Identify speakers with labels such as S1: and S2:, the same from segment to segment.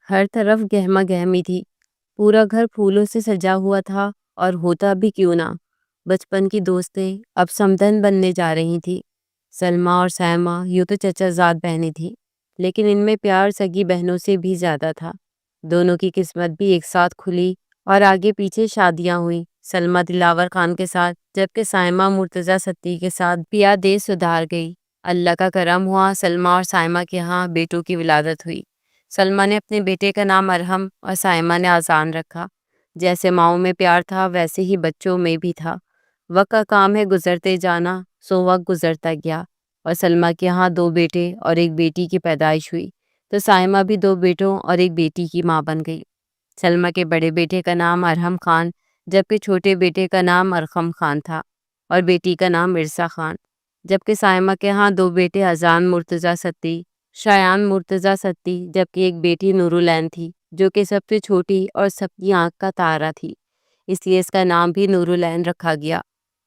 S1: ہر طرف گہما گہمی تھی، پورا گھر پھولوں سے سجا ہوا تھا، اور ہوتا بھی کیوں نہ، بچپن کی دوستیں اب سمدن بننے جا رہی تھی۔ سلمیٰ اور سائمہ یوں تو چچا زاد بہنیں تھیں، لیکن ان میں پیار سگی بہنوں سے بھی زیادہ تھا۔ دونوں کی قسمت بھی ایک ساتھ کھلی اور آگے پیچھے شادیاں ہوئیں، سلمیٰ دلاور خان کے ساتھ، جبکہ سائمہ مرتضیٰ ستی کے ساتھ پیا دے سدھار گئی۔ اللہ کا کرم ہوا، سلمیٰ اور سائمہ کے ہاں بیٹوں کی ولادت ہوئی۔ سلمیٰ نے اپنے بیٹے کا نام ارحم اور سائمہ نے آذان رکھا۔ جیسے ماؤں میں پیار تھا ویسے ہی بچوں میں بھی تھا۔ وقت کا کام ہے گزرتے جانا، سو وقت گزرتا گیا، اور سلمیٰ کے ہاں 2 بیٹے اور ایک بیٹی کی پیدائش ہوئی، تو سائمہ بھی 2 بیٹوں اور ایک بیٹی کی ماں بن گئی۔ سلمیٰ کے بڑے بیٹے کا نام ارحم خان، جبکہ چھوٹے بیٹے کا نام ارقم خان تھا، اور بیٹی کا نام مرزا خان۔ جبکہ سائمہ کے ہاں 2 بیٹے اذان مرتضیٰ ستی، شایان مرتضیٰ ستی، جبکہ ایک بیٹی نورالعین تھی، جو کہ سب سے چھوٹی اور سب کی آنکھ کا تارا تھی، اس لیے اس کا نام بھی نورالعین رکھا گیا۔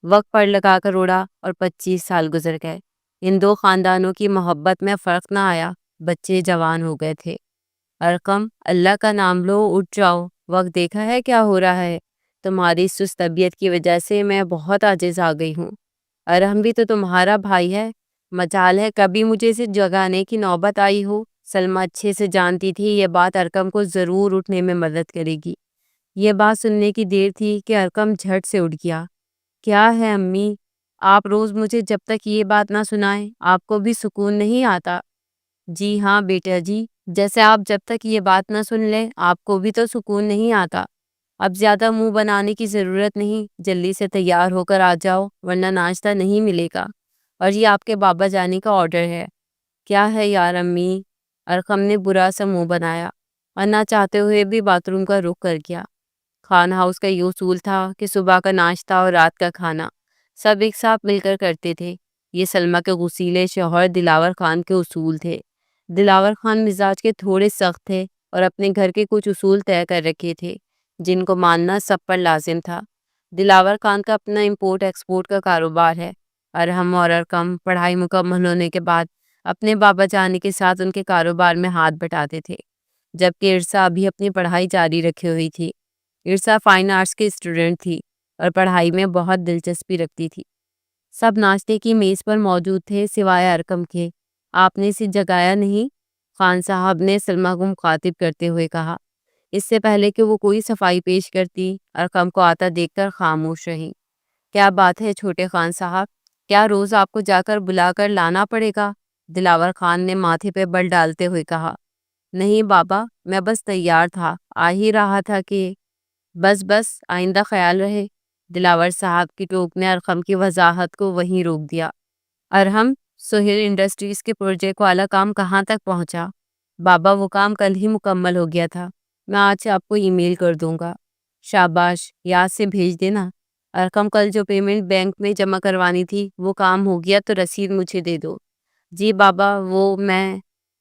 S1: وقت پر لگا کر اڑا اور 25 سال گزر گئے۔ ان 2 خاندانوں کی محبت میں فرق نہ آیا، بچے جوان ہو گئے تھے۔ ارقم، اللہ کا نام لو، اٹھ جاؤ، وقت دیکھا ہے کیا ہو رہا ہے؟ تمہاری سست طبیعت کی وجہ سے میں بہت عاجز آ گئی ہوں۔ ارحم بھی تو تمہارا بھائی ہے، مجال ہے کبھی مجھے اسے جگانے کی نوبت آئی ہو۔ سلمیٰ اچھے سے جانتی تھی یہ بات ارقم کو ضرور اٹھنے میں مدد کرے گی۔ یہ بات سننے کی دیر تھی کہ ارقم جھٹ سے اٹھ گیا۔ کیا ہے امی، آپ روز مجھے جب تک یہ بات نہ سنائیں آپ کو بھی سکون نہیں آتا؟ جی ہاں بیٹا جی، جیسے آپ جب تک یہ بات نہ سن لیں آپ کو بھی تو سکون نہیں آتا۔ اب زیادہ منہ بنانے کی ضرورت نہیں، جلدی سے تیار ہو کر آ جاؤ ورنہ ناشتہ نہیں ملے گا، اور یہ آپ کے بابا جانے کا آرڈر ہے۔ کیا ہے یار امی؟ ارقم نے برا سا منہ بنایا اور نہ چاہتے ہوئے بھی باتھ روم کا رخ کر گیا۔ خان ہاؤس کا یہ اصول تھا کہ صبح کا ناشتہ اور رات کا کھانا سب ایک ساتھ مل کر کرتے تھے۔ یہ سلمیٰ کے غصیلے شوہر دلاور خان کے اصول تھے۔ دلاور خان مزاج کے تھوڑے سخت تھے اور اپنے گھر کے کچھ اصول طے کر رکھے تھے جن کو ماننا سب پر لازم تھا۔ دلاور خان کا اپنا امپورٹ ایکسپورٹ کا کاروبار ہے۔ ارحم اور ارقم پڑھائی مکمل ہونے کے بعد اپنے بابا جانے کے ساتھ ان کے کاروبار میں ہاتھ بٹاتے تھے، جبکہ ارسا ابھی اپنی پڑھائی جاری رکھے ہوئی تھی۔ ارسا فائن آرٹس کی اسٹوڈنٹ تھی اور پڑھائی میں بہت دلچسپی رکھتی تھی۔ سب ناشتے کی میز پر موجود تھے سوائے ارقم کے۔ آپ نے اسے جگایا نہیں؟ خان صاحب نے سلمیٰ کو مخاطب کرتے ہوئے کہا۔ اس سے پہلے کہ وہ کوئی صفائی پیش کرتی، ارقم کو آتا دیکھ کر خاموش رہی۔ کیا بات ہے چھوٹے خان صاحب، کیا روز آپ کو جا کر بلا کر لانا پڑے گا؟ دلاور خان نے ماتھے پہ بل ڈالتے ہوئے کہا۔ نہیں بابا، میں بس تیار تھا، آ ہی رہا تھا کہ… بس بس، آئندہ خیال رہے۔ دلاور صاحب کی ٹوک نے ارقم کی وضاحت کو وہیں روک دیا۔ ارحم، سہیل انڈسٹریز کے پروجیکٹ والا کام کہاں تک پہنچا؟ بابا وہ کام کل ہی مکمل ہو گیا تھا، میں آج سے آپ کو ای میل کر دوں گا۔ شاباش، یاد سے بھیج دینا۔ ارقم، کل جو پیمنٹ بینک میں جمع کروانی تھی وہ کام ہو گیا تو رسید مجھے دے دو۔ جی بابا، وہ میں…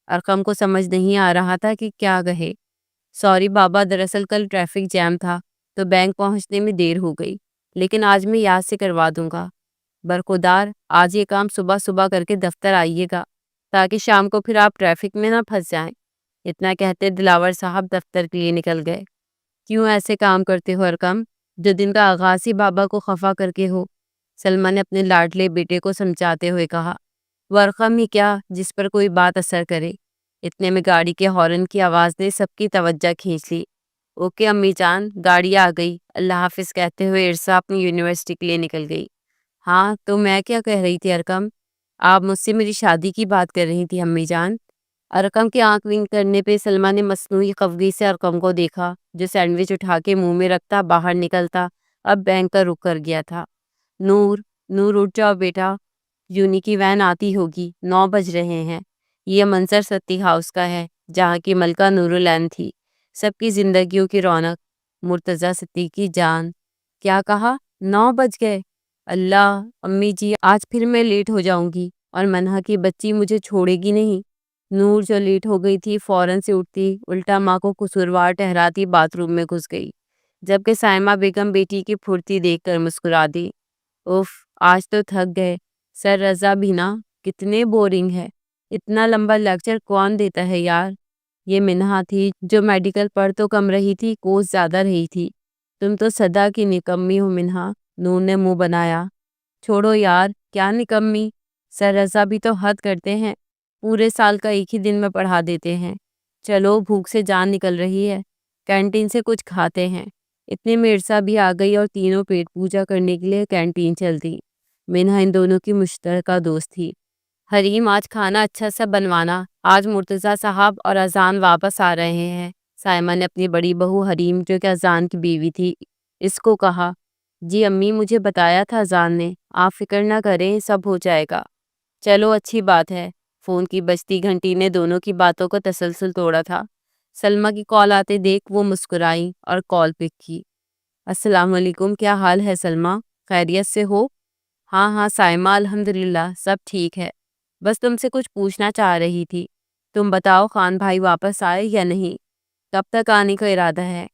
S1: ارقم کو سمجھ نہیں آ رہا تھا کہ کیا کہے۔ سوری بابا، دراصل کل ٹریفک جام تھا تو بینک پہنچنے میں دیر ہو گئی، لیکن آج میں یاد سے کروا دوں گا۔ برخودار، آج یہ کام صبح صبح کر کے دفتر آئیے گا تاکہ شام کو پھر آپ ٹریفک میں نہ پھنس جائیں۔ اتنا کہتے دلاور صاحب دفتر کے لیے نکل گئے۔ کیوں ایسے کام کرتے ہو ارقم، جو دن کا آغاز ہی بابا کو خفا کر کے ہو؟ سلمیٰ نے اپنے لاڈلے بیٹے کو سمجھاتے ہوئے کہا۔ وہ ارقم ہی کیا جس پر کوئی بات اثر کرے۔ اتنے میں گاڑی کے ہارن کی آواز نے سب کی توجہ کھینچ لی۔ اوکے امی جان، گاڑی آ گئی، اللہ حافظ کہتے ہوئے ارسا اپنی یونیورسٹی کے لیے نکل گئی۔ ہاں تو میں کیا کہہ رہی تھی ارقم، آپ مجھ سے میری شادی کی بات کر رہی تھی امی جان؟ ارقم کے آنکھ ونک کرنے پہ سلمیٰ نے مصنوعی خفگی سے ارقم کو دیکھا، جو سینڈوچ اٹھا کے منہ میں رکھتا باہر نکلتا اب بینک کا رخ کر گیا تھا۔ نور، نور اٹھ جاؤ بیٹا، یونی کی وین آتی ہوگی، 9 بج رہے ہیں۔ یہ منظر ستی ہاؤس کا ہے جہاں کی ملکہ نورالعین تھی، سب کی زندگیوں کی رونق، مرتضیٰ ستی کی جان۔ کیا کہا؟ 9 بج گئے؟ اللہ، امی جی آج پھر میں لیٹ ہو جاؤں گی اور منہا کی بچی مجھے چھوڑے گی نہیں۔ نور جو لیٹ ہو گئی تھی فوراً سے اٹھتی، الٹا ماں کو قصوروار ٹہراتی باتھ روم میں گھس گئی، جبکہ سائمہ بیگم بیٹی کی پھرتی دیکھ کر مسکرا دی۔ اف، آج تو تھک گئے۔ سر رضا بھی نا، کتنے بورنگ ہے، اتنا لمبا لیکچر کون دیتا ہے یار۔ یہ منہا تھی جو میڈیکل پڑھ تو کم رہی تھی، کوس زیادہ رہی تھی۔ تم تو صدا کی نکمی ہو منہا، نور نے منہ بنایا۔ چھوڑو یار، کیا نکمی، سر رضا بھی تو حد کرتے ہیں، پورے سال کا ایک ہی دن میں پڑھا دیتے ہیں۔ چلو، بھوک سے جان نکل رہی ہے، کینٹین سے کچھ کھاتے ہیں۔ اتنے میں ارسا بھی آ گئی اور تینوں پیٹ پوجا کرنے کے لیے کینٹین چل دی۔ منہا ان دونوں کی مشترکہ دوست تھی۔ حریم، آج کھانا اچھا سا بنوانا، آج مرتضیٰ صاحب اور اذان واپس آ رہے ہیں۔ سائمہ نے اپنی بڑی بہو حریم، جو کہ اذان کی بیوی تھی، اس کو کہا۔ جی امی، مجھے بتایا تھا اذان نے، آپ فکر نہ کریں، سب ہو جائے گا۔ چلو اچھی بات ہے۔ فون کی بجتی گھنٹی نے دونوں کی باتوں کو تسلسل توڑا تھا۔ سلمہ کی کال آتے دیکھ وہ مسکرائی اور کال پک کی۔ السلام علیکم، کیا حال ہے سلمہ، خیریت سے ہو؟ ہاں ہاں سائمہ، الحمدللہ سب ٹھیک ہے، بس تم سے کچھ پوچھنا چاہ رہی تھی۔ تم بتاؤ، خان بھائی واپس آئے یا نہیں؟ کب تک آنے کا ارادہ ہے؟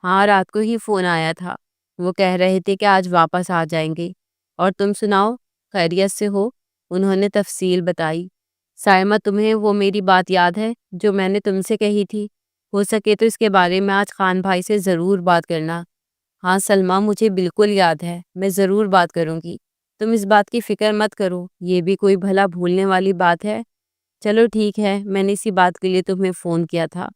S1: ہاں، رات کو ہی فون آیا تھا، وہ کہہ رہے تھے کہ آج واپس آ جائیں گے۔ اور تم سناؤ، خیریت سے ہو؟ انہوں نے تفصیل بتائی۔ سائمہ، تمہیں وہ میری بات یاد ہے جو میں نے تم سے کہی تھی؟ ہو سکے تو اس کے بارے میں آج خان بھائی سے ضرور بات کرنا۔ ہاں سلمہ، مجھے بالکل یاد ہے، میں ضرور بات کروں گی، تم اس بات کی فکر مت کرو، یہ بھی کوئی بھلا بھولنے والی بات ہے؟ چلو ٹھیک ہے، میں نے اسی بات کے لیے تمہیں فون کیا تھا۔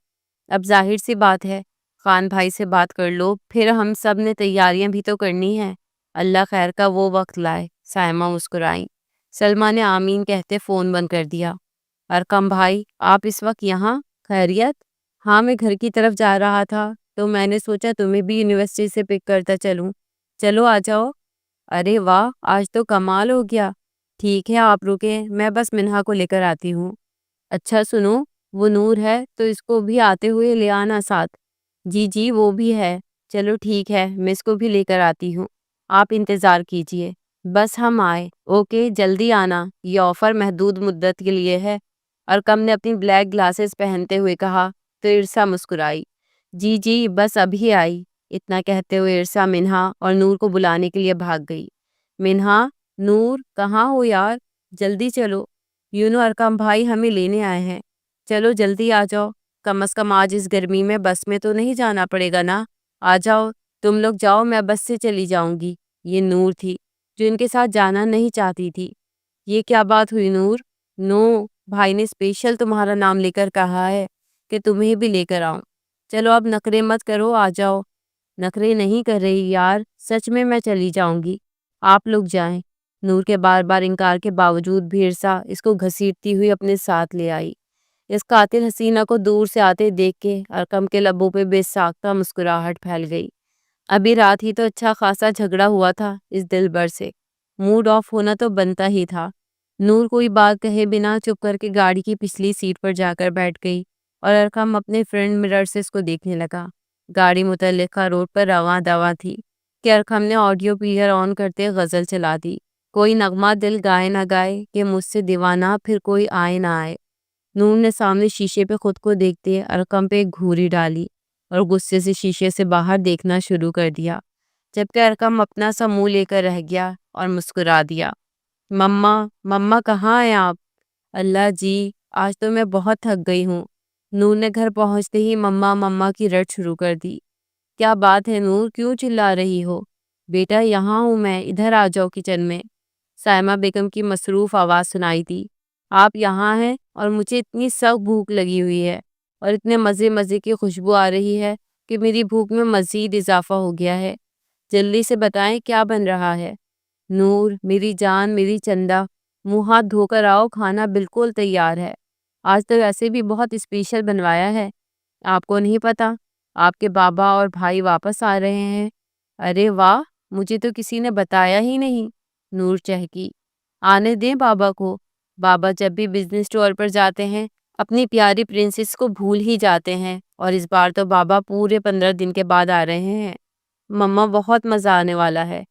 S1: اب ظاہر سی بات ہے، خان بھائی سے بات کر لو، پھر ہم سب نے تیاریاں بھی تو کرنی ہیں۔ اللہ خیر کا وہ وقت لائے، سائمہ مسکرائیں۔ سلمہ نے آمین کہتے فون بند کر دیا۔ ارقم بھائی، آپ اس وقت یہاں؟ خیریت؟ ہاں، میں گھر کی طرف جا رہا تھا تو میں نے سوچا تمہیں بھی یونیورسٹی سے پک کرتا چلوں۔ چلو آ جاؤ۔ ارے واہ، آج تو کمال ہو گیا۔ ٹھیک ہے، آپ رکیں، میں بس منہا کو لے کر آتی ہوں۔ اچھا سنو، وہ نور ہے تو اس کو بھی آتے ہوئے لے آنا ساتھ۔ جی جی، وہ بھی ہے۔ چلو ٹھیک ہے، میں اس کو بھی لے کر آتی ہوں، آپ انتظار کیجئے۔ بس ہم آئے، اوکے، جلدی آنا، یہ آفر محدود مدت کے لیے ہے۔ ارقم نے اپنی بلیک گلاسز پہنتے ہوئے کہا تو ارسا مسکرائی۔ جی جی، بس ابھی آئی۔ اتنا کہتے ہوئے ارسا منہا اور نور کو بلانے کے لیے بھاگ گئی۔ منہا، نور، کہاں ہو یار، جلدی چلو، یونو ارقم بھائی ہمیں لینے آئے ہیں، چلو جلدی آ جاؤ، کم از کم آج اس گرمی میں بس میں تو نہیں جانا پڑے گا نا، آ جاؤ، تم لوگ جاؤ، میں بس سے چلی جاؤں گی۔ یہ نور تھی جو ان کے ساتھ جانا نہیں چاہتی تھی۔ یہ کیا بات ہوئی نور؟ نو، بھائی نے اسپیشل تمہارا نام لے کر کہا ہے کہ تمہیں بھی لے کر آؤں۔ چلو اب نخرے مت کرو، آ جاؤ۔ نخرے نہیں کر رہی یار، سچ میں چلی جاؤں گی، آپ لوگ جائیں۔ نور کے بار بار انکار کے باوجود بھی ارسا اس کو گھسیٹتی ہوئی اپنے ساتھ لے آئی۔ اس قاتل حسینہ کو دور سے آتے دیکھ کے ارقم کے لبوں پہ بے ساختہ مسکراہٹ پھیل گئی۔ ابھی رات ہی تو اچھا خاصا جھگڑا ہوا تھا اس دلبر سے، موڈ آف ہونا تو بنتا ہی تھا۔ نور کوئی بات کہے بنا چپ کر کے گاڑی کی پچھلی سیٹ پر جا کر بیٹھ گئی اور ارقم اپنے فرنٹ مرر سے اس کو دیکھنے لگا۔ گاڑی متعلقہ روڈ پر رواں دواں تھی کہ ارقم نے آڈیو پلیئر آن کرتے غزل چلا دی۔ کوئی نغمہ دل گائے نہ گائے کہ مجھ سے دیوانہ پھر کوئی آئے نہ آئے۔ نور نے سامنے شیشے پہ خود کو دیکھتے ارقم پہ ایک گھوری ڈالی اور غصے سے شیشے سے باہر دیکھنا شروع کر دیا، جبکہ ارقم اپنا سا منہ لے کر رہ گیا اور مسکرا دیا۔ مما، مما کہاں ہیں آپ؟ اللہ جی، آج تو میں بہت تھک گئی ہوں۔ نور نے گھر پہنچتے ہی مما مما کی رٹ شروع کر دی۔ کیا بات ہے نور، کیوں چلا رہی ہو؟ بیٹا یہاں ہوں میں، ادھر آ جاؤ کچن میں۔ سائمہ بیگم کی مصروف آواز سنائی دی۔ آپ یہاں ہیں اور مجھے اتنی سخت بھوک لگی ہوئی ہے اور اتنے مزے مزے کی خوشبو آ رہی ہے کہ میری بھوک میں مزید اضافہ ہو گیا ہے۔ جلدی سے بتائیں کیا بن رہا ہے؟ نور، میری جان، میری چندا، منہ ہاتھ دھو کر آؤ، کھانا بالکل تیار ہے۔ آج تو ویسے بھی بہت اسپیشل بنوایا ہے، آپ کو نہیں پتا آپ کے بابا اور بھائی واپس آ رہے ہیں؟ ارے واہ، مجھے تو کسی نے بتایا ہی نہیں، نور چہکی۔ آنے دیں بابا کو، بابا جب بھی بزنس ٹور پر جاتے ہیں اپنی پیاری پرنسس کو بھول ہی جاتے ہیں، اور اس بار تو بابا پورے 15 دن کے بعد آ رہے ہیں۔ مما، بہت مزہ آنے والا ہے۔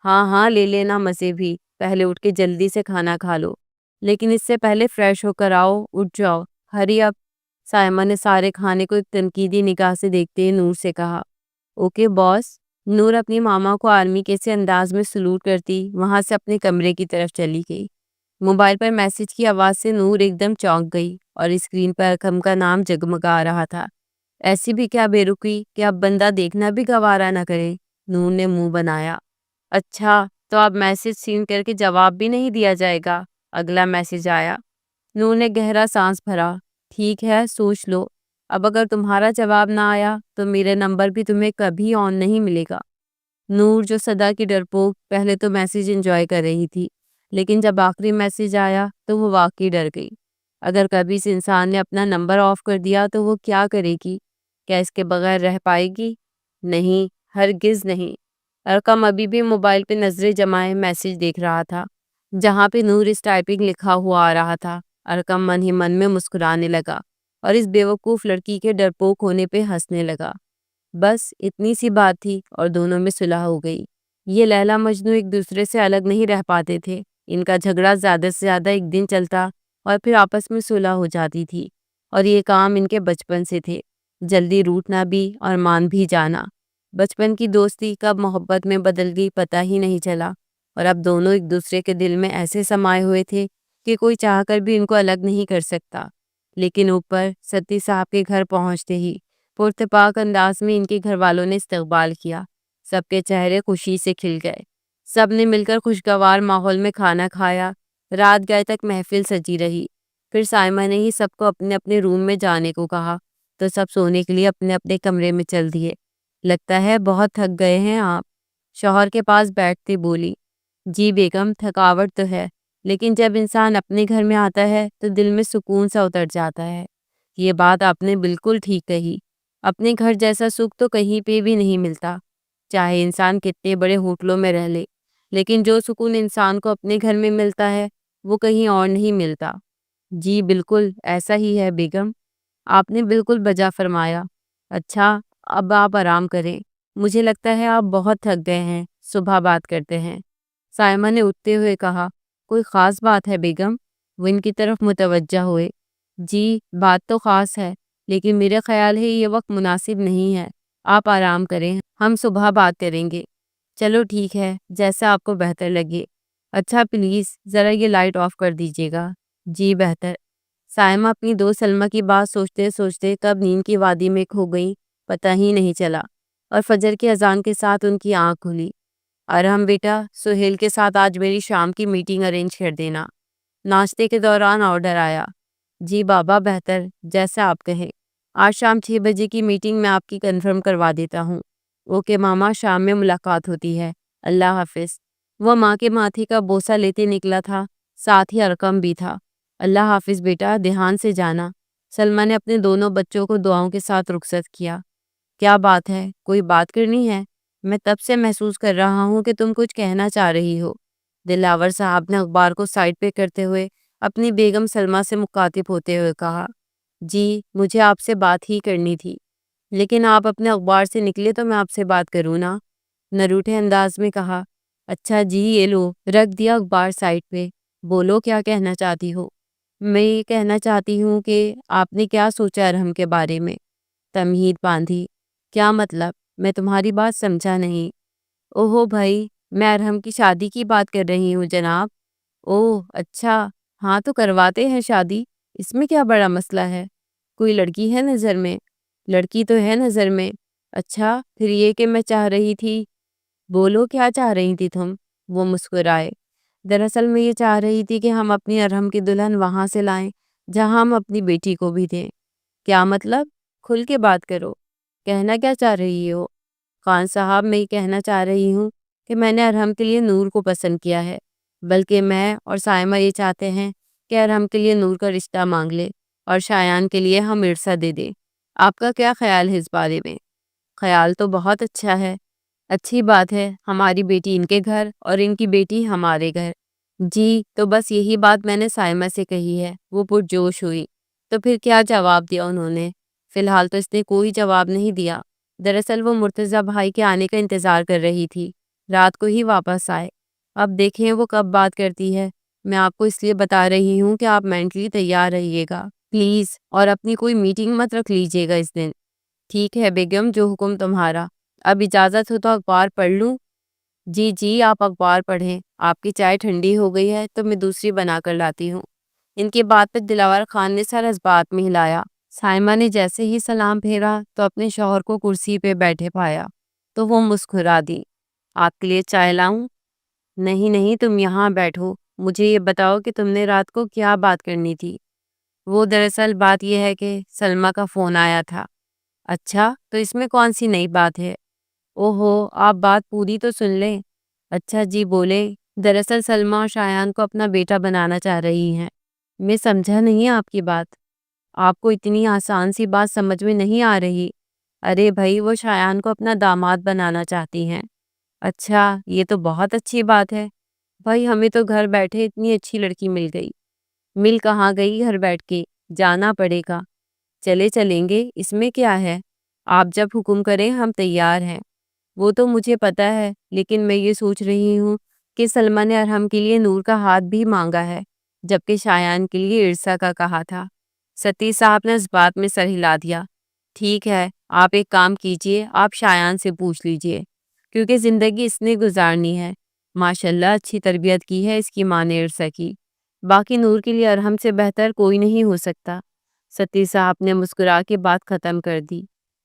S1: ہاں ہاں، لے لینا مزے بھی، پہلے اٹھ کے جلدی سے کھانا کھا لو، لیکن اس سے پہلے فریش ہو کر آؤ، اٹھ جاؤ، ہری اب۔ سائمہ نے سارے کھانے کو ایک تنقیدی نگاہ سے دیکھتے نور سے کہا۔ اوکے باس۔ نور اپنی ماما کو آرمی کے سے انداز میں سلوٹ کرتی وہاں سے اپنے کمرے کی طرف چلی گئی۔ موبائل پر میسج کی آواز سے نور ایک دم چونک گئی اور اسکرین پر ارقم کا نام جگمگا رہا تھا۔ ایسی بھی کیا بے رکی کہ اب بندہ دیکھنا بھی گوارا نہ کرے۔ نور نے منہ بنایا۔ اچھا تو اب میسج سین کر کے جواب بھی نہیں دیا جائے گا؟ اگلا میسج آیا۔ نور نے گہرا سانس بھرا۔ ٹھیک ہے، سوچ لو۔ اب اگر تمہارا جواب نہ آیا تو میرے نمبر بھی تمہیں کبھی آن نہیں ملے گا۔ نور جو صدا کی ڈرپوک پہلے تو میسج انجوائے کر رہی تھی، لیکن جب آخری میسج آیا تو وہ واقعی ڈر گئی۔ اگر کبھی اس انسان نے اپنا نمبر آف کر دیا تو وہ کیا کرے گی؟ کیا اس کے بغیر رہ پائے گی؟ نہیں، ہرگز نہیں۔ ارقم ابھی بھی موبائل پہ نظریں جمائے میسج دیکھ رہا تھا جہاں پہ نور اس ٹائپنگ لکھا ہوا آ رہا تھا۔ ارقم من ہی من میں مسکرانے لگا اور اس بیوقوف لڑکی کے ڈرپوک ہونے پہ ہنسنے لگا۔ بس اتنی سی بات تھی اور دونوں میں صلح ہو گئی۔ یہ لیلا مجنو ایک دوسرے سے الگ نہیں رہ پاتے تھے۔ ان کا جھگڑا زیادہ سے زیادہ ایک دن چلتا اور پھر آپس میں صلح ہو جاتی تھی، اور یہ کام ان کے بچپن سے تھے، جلدی روٹنا بھی اور مان بھی جانا۔ بچپن کی دوستی کب محبت میں بدل گئی پتہ ہی نہیں چلا، اور اب دونوں ایک دوسرے کے دل میں ایسے سمائے ہوئے تھے کہ کوئی چاہ کر بھی ان کو الگ نہیں کر سکتا۔ لیکن اوپر ستی صاحب کے گھر پہنچتے ہی پرتپاک انداز میں ان کے گھر والوں نے استقبال کیا۔ سب کے چہرے خوشی سے کھل گئے۔ سب نے مل کر خوشگوار ماحول میں کھانا کھایا۔ رات گئے تک محفل سجی رہی۔ پھر سائمہ نے ہی سب کو اپنے اپنے روم میں جانے کو کہا تو سب سونے کے لیے اپنے اپنے کمرے میں چل دیے۔ لگتا ہے بہت تھک گئے ہیں آپ، شوہر کے پاس بیٹھتے بولی۔ جی بیگم، تھکاوٹ تو ہے، لیکن جب انسان اپنے گھر میں آتا ہے تو دل میں سکون سا اتر جاتا ہے۔ یہ بات آپ نے بالکل ٹھیک کہی۔ اپنے گھر جیسا سکھ تو کہیں پہ بھی نہیں ملتا، چاہے انسان کتنے بڑے ہوٹلوں میں رہ لے، لیکن جو سکون انسان کو اپنے گھر میں ملتا ہے وہ کہیں اور نہیں ملتا۔ جی بالکل ایسا ہی ہے بیگم، آپ نے بالکل بجا فرمایا۔ اچھا اب آپ آرام کریں، مجھے لگتا ہے آپ بہت تھک گئے ہیں، صبح بات کرتے ہیں۔ سائمہ نے اٹھتے ہوئے کہا۔ کوئی خاص بات ہے بیگم؟ وہ ان کی طرف متوجہ ہوئے۔ جی بات تو خاص ہے، لیکن میرا خیال ہے یہ وقت مناسب نہیں ہے، آپ آرام کریں، ہم صبح بات کریں گے۔ چلو ٹھیک ہے، جیسا آپ کو بہتر لگے۔ اچھا پلیز ذرا یہ لائٹ آف کر دیجیے گا۔ جی بہتر۔ سائمہ اپنی دوست سلمہ کی بات سوچتے سوچتے کب نیند کی وادی میں کھو گئی پتہ ہی نہیں چلا، اور فجر کی اذان کے ساتھ ان کی آنکھ کھلی۔ ارحم بیٹا، سہیل کے ساتھ آج میری شام کی میٹنگ ارینج کر دینا۔ ناشتے کے دوران آرڈر آیا۔ جی بابا بہتر، جیسا آپ کہیں۔ آج شام 6 بجے کی میٹنگ میں آپ کی کنفرم کروا دیتا ہوں۔ اوکے ماما، شام میں ملاقات ہوتی ہے، اللہ حافظ۔ وہ ماں کے ماتھے کا بوسہ لیتے نکلا تھا، ساتھ ہی ارقم بھی تھا۔ اللہ حافظ بیٹا، دھیان سے جانا۔ سلمہ نے اپنے دونوں بچوں کو دعاؤں کے ساتھ رخصت کیا۔ کیا بات ہے، کوئی بات کرنی ہے؟ میں تب سے محسوس کر رہا ہوں کہ تم کچھ کہنا چاہ رہی ہو۔ دلاور صاحب نے اخبار کو سائڈ پہ کرتے ہوئے اپنی بیگم سلمہ سے مخاطب ہوتے ہوئے کہا۔ جی مجھے آپ سے بات ہی کرنی تھی، لیکن آپ اپنے اخبار سے نکلے تو میں آپ سے بات کروں نا، نروٹھے انداز میں کہا۔ اچھا جی یہ لو، رکھ دیا اخبار سائڈ پہ، بولو کیا کہنا چاہتی ہو؟ میں یہ کہنا چاہتی ہوں کہ آپ نے کیا سوچا ارحم کے بارے میں؟ تمہید باندھی۔ کیا مطلب؟ میں تمہاری بات سمجھا نہیں۔ اوہو بھائی، میں ارحم کی شادی کی بات کر رہی ہوں جناب۔ اوہ اچھا، ہاں تو کرواتے ہیں شادی، اس میں کیا بڑا مسئلہ ہے؟ کوئی لڑکی ہے نظر میں؟ لڑکی تو ہے نظر میں۔ اچھا پھر یہ کہ میں چاہ رہی تھی۔ بولو کیا چاہ رہی تھی تم؟ وہ مسکرائے۔ دراصل میں یہ چاہ رہی تھی کہ ہم اپنی ارحم کی دلہن وہاں سے لائیں جہاں ہم اپنی بیٹی کو بھی دیں۔ کیا مطلب؟ کھل کے بات کرو، کہنا کیا چاہ رہی ہو؟ خان صاحب، میں یہ کہنا چاہ رہی ہوں کہ میں نے ارحم کے لیے نور کو پسند کیا ہے، بلکہ میں اور سائمہ یہ چاہتے ہیں کہ ارحم کے لیے نور کا رشتہ مانگ لے اور شایان کے لیے ہم عرصہ دے دیں۔ آپ کا کیا خیال ہے اس بارے میں؟ خیال تو بہت اچھا ہے، اچھی بات ہے، ہماری بیٹی ان کے گھر اور ان کی بیٹی ہمارے گھر۔ جی تو بس یہی بات میں نے سائمہ سے کہی ہے، وہ پرجوش ہوئی۔ تو پھر کیا جواب دیا انہوں نے؟ فی الحال تو اس نے کوئی جواب نہیں دیا، دراصل وہ مرتضیٰ بھائی کے آنے کا انتظار کر رہی تھی، رات کو ہی واپس آئے۔ اب دیکھیں وہ کب بات کرتی ہے، میں آپ کو اس لیے بتا رہی ہوں کہ آپ مینٹلی تیار رہیے گا پلیز، اور اپنی کوئی میٹنگ مت رکھ لیجیے گا اس دن۔ ٹھیک ہے بیگم، جو حکم تمہارا۔ اب اجازت ہو تو اخبار پڑھ لوں؟ جی جی، آپ اخبار پڑھیں، آپ کی چائے ٹھنڈی ہو گئی ہے تو میں دوسری بنا کر لاتی ہوں۔ ان کی بات پہ دلاور خان نے سر اس بات میں ہلایا۔ سائمہ نے جیسے ہی سلام پھیرا تو اپنے شوہر کو کرسی پہ بیٹھے پایا تو وہ مسکرا دی۔ آپ کے لیے چائے لاؤں؟ نہیں نہیں، تم یہاں بیٹھو، مجھے یہ بتاؤ کہ تم نے رات کو کیا بات کرنی تھی۔ وہ دراصل بات یہ ہے کہ سلمہ کا فون آیا تھا۔ اچھا، تو اس میں کون سی نئی بات ہے؟ اوہو، آپ بات پوری تو سن لیں۔ اچھا جی، بولے۔ دراصل سلمہ اور شایان کو اپنا بیٹا بنانا چاہ رہی ہیں۔ میں سمجھا نہیں آپ کی بات۔ آپ کو اتنی آسان سی بات سمجھ میں نہیں آ رہی۔ ارے بھائی، وہ شایان کو اپنا داماد بنانا چاہتی ہیں۔ اچھا، یہ تو بہت اچھی بات ہے۔ بھائی، ہمیں تو گھر بیٹھے اتنی اچھی لڑکی مل گئی۔ مل کہاں گئی گھر بیٹھ کے، جانا پڑے گا۔ چلے چلیں گے، اس میں کیا ہے؟ آپ جب حکم کریں ہم تیار ہیں۔ وہ تو مجھے پتا ہے، لیکن میں یہ سوچ رہی ہوں کہ سلمہ نے ارحم کے لیے نور کا ہاتھ بھی مانگا ہے، جبکہ شایان کے لیے عرصہ کا کہا تھا۔ ستی صاحب نے اس بات میں سر ہلا دیا۔ ٹھیک ہے، آپ ایک کام کیجئے، آپ شایان سے پوچھ لیجئے، کیونکہ زندگی اس نے گزارنی ہے۔ ماشاءاللہ اچھی تربیت کی ہے اس کی ماں نے عرصہ کی۔ باقی نور کے لیے ارحم سے بہتر کوئی نہیں ہو سکتا۔ ستی صاحب نے مسکرا کے بات ختم کر دی۔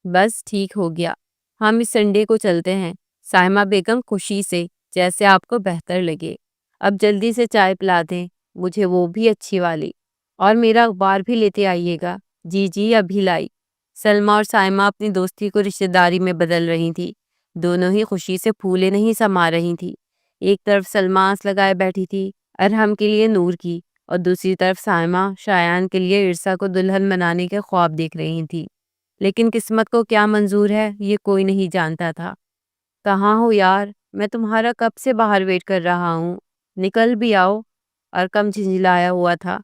S1: بس ٹھیک ہو گیا، ہم اس سنڈے کو چلتے ہیں۔ سائمہ بیگم خوشی سے، جیسے آپ کو بہتر لگے۔ اب جلدی سے چائے پلا دیں، مجھے وہ بھی اچھی والی، اور میرا اخبار بھی لیتے آئیے گا۔ جی جی، ابھی لائی۔ سلمہ اور سائمہ اپنی دوستی کو رشتہ داری میں بدل رہی تھی۔ دونوں ہی خوشی سے پھولے نہیں سما رہی تھی۔ ایک طرف سلمہ آس لگائے بیٹھی تھی ارحم کے لیے نور کی، اور دوسری طرف سائمہ شایان کے لیے عرصہ کو دلہن بنانے کے خواب دیکھ رہی تھی۔ لیکن قسمت کو کیا منظور ہے یہ کوئی نہیں جانتا تھا۔ کہاں ہو یار، میں تمہارا کب سے باہر ویٹ کر رہا ہوں، نکل بھی آؤ۔ ارکم جھنجھلایا ہوا تھا۔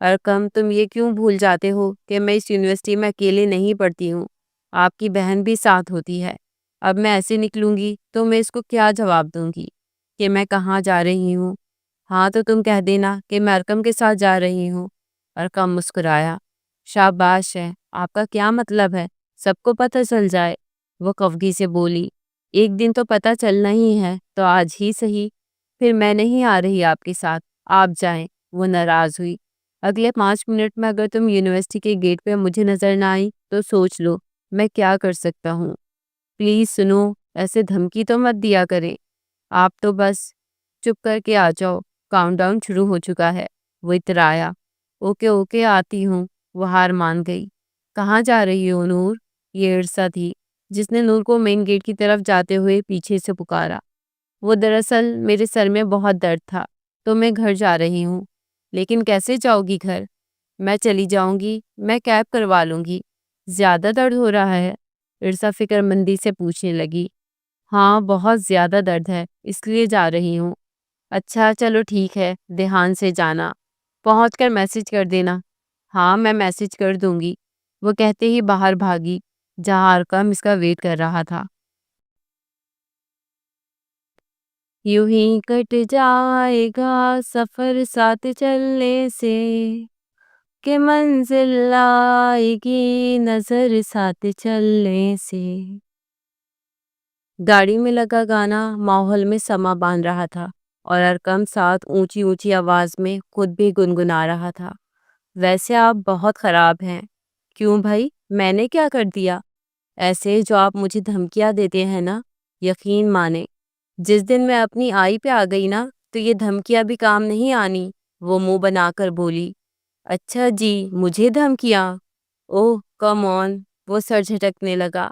S1: ارکم، تم یہ کیوں بھول جاتے ہو کہ میں اس یونیورسٹی میں اکیلے نہیں پڑھتی ہوں، آپ کی بہن بھی ساتھ ہوتی ہے۔ اب میں ایسے نکلوں گی تو میں اس کو کیا جواب دوں گی کہ میں کہاں جا رہی ہوں؟ ہاں تو تم کہہ دینا کہ میں ارکم کے ساتھ جا رہی ہوں۔ ارکم مسکرایا۔ شاباش ہے، آپ کا کیا مطلب ہے سب کو پتہ چل جائے؟ وہ خفگی سے بولی۔ ایک دن تو پتہ چلنا ہی ہے، تو آج ہی صحیح۔ پھر میں نہیں آ رہی آپ کے ساتھ، آپ جائیں۔ وہ ناراض ہوئی۔ اگلے 5 منٹ میں اگر تم یونیورسٹی کے گیٹ پہ مجھے نظر نہ آئی تو سوچ لو میں کیا کر سکتا ہوں۔ پلیز سنو، ایسے دھمکی تو مت دیا کریں۔ آپ تو بس چپ کر کے آ جاؤ، کاؤنٹ ڈاؤن شروع ہو چکا ہے۔ وہ اترایا۔ اوکے اوکے، آتی ہوں۔ وہ ہار مان گئی۔ کہاں جا رہی ہو نور؟ یہ عرصہ تھی جس نے نور کو مین گیٹ کی طرف جاتے ہوئے پیچھے سے پکارا۔ وہ دراصل میرے سر میں بہت درد تھا تو میں گھر جا رہی ہوں۔ لیکن کیسے جاؤ گی گھر؟ میں چلی جاؤں گی، میں کیب کروا لوں گی۔ زیادہ درد ہو رہا ہے؟ عرصہ فکر مندی سے پوچھنے لگی۔ ہاں بہت زیادہ درد ہے، اس لیے جا رہی ہوں۔ اچھا چلو ٹھیک ہے، دھیان سے جانا، پہنچ کر میسج کر دینا۔ ہاں میں میسج کر دوں گی۔ وہ کہتے ہی باہر بھاگی جہاں ارکم اس کا ویٹ کر رہا تھا۔ یوں ہی کٹ جائے گا سفر ساتھ چلنے سے، کہ منزل آئے گی نظر ساتھ چلنے سے۔ گاڑی میں لگا گانا ماحول میں سما باندھ رہا تھا، اور ارکم ساتھ اونچی اونچی آواز میں خود بھی گنگنا رہا تھا۔ ویسے آپ بہت خراب ہیں۔ کیوں بھائی، میں نے کیا کر دیا؟ ایسے جو آپ مجھے دھمکیاں دیتے ہیں نا، یقین مانے جس دن میں اپنی آئی پہ آ گئی نا تو یہ دھمکیاں بھی کام نہیں آنی۔ وہ منہ بنا کر بولی۔ اچھا جی، مجھے دھمکیاں؟ اوہ کم آن۔ وہ سر جھٹکنے لگا۔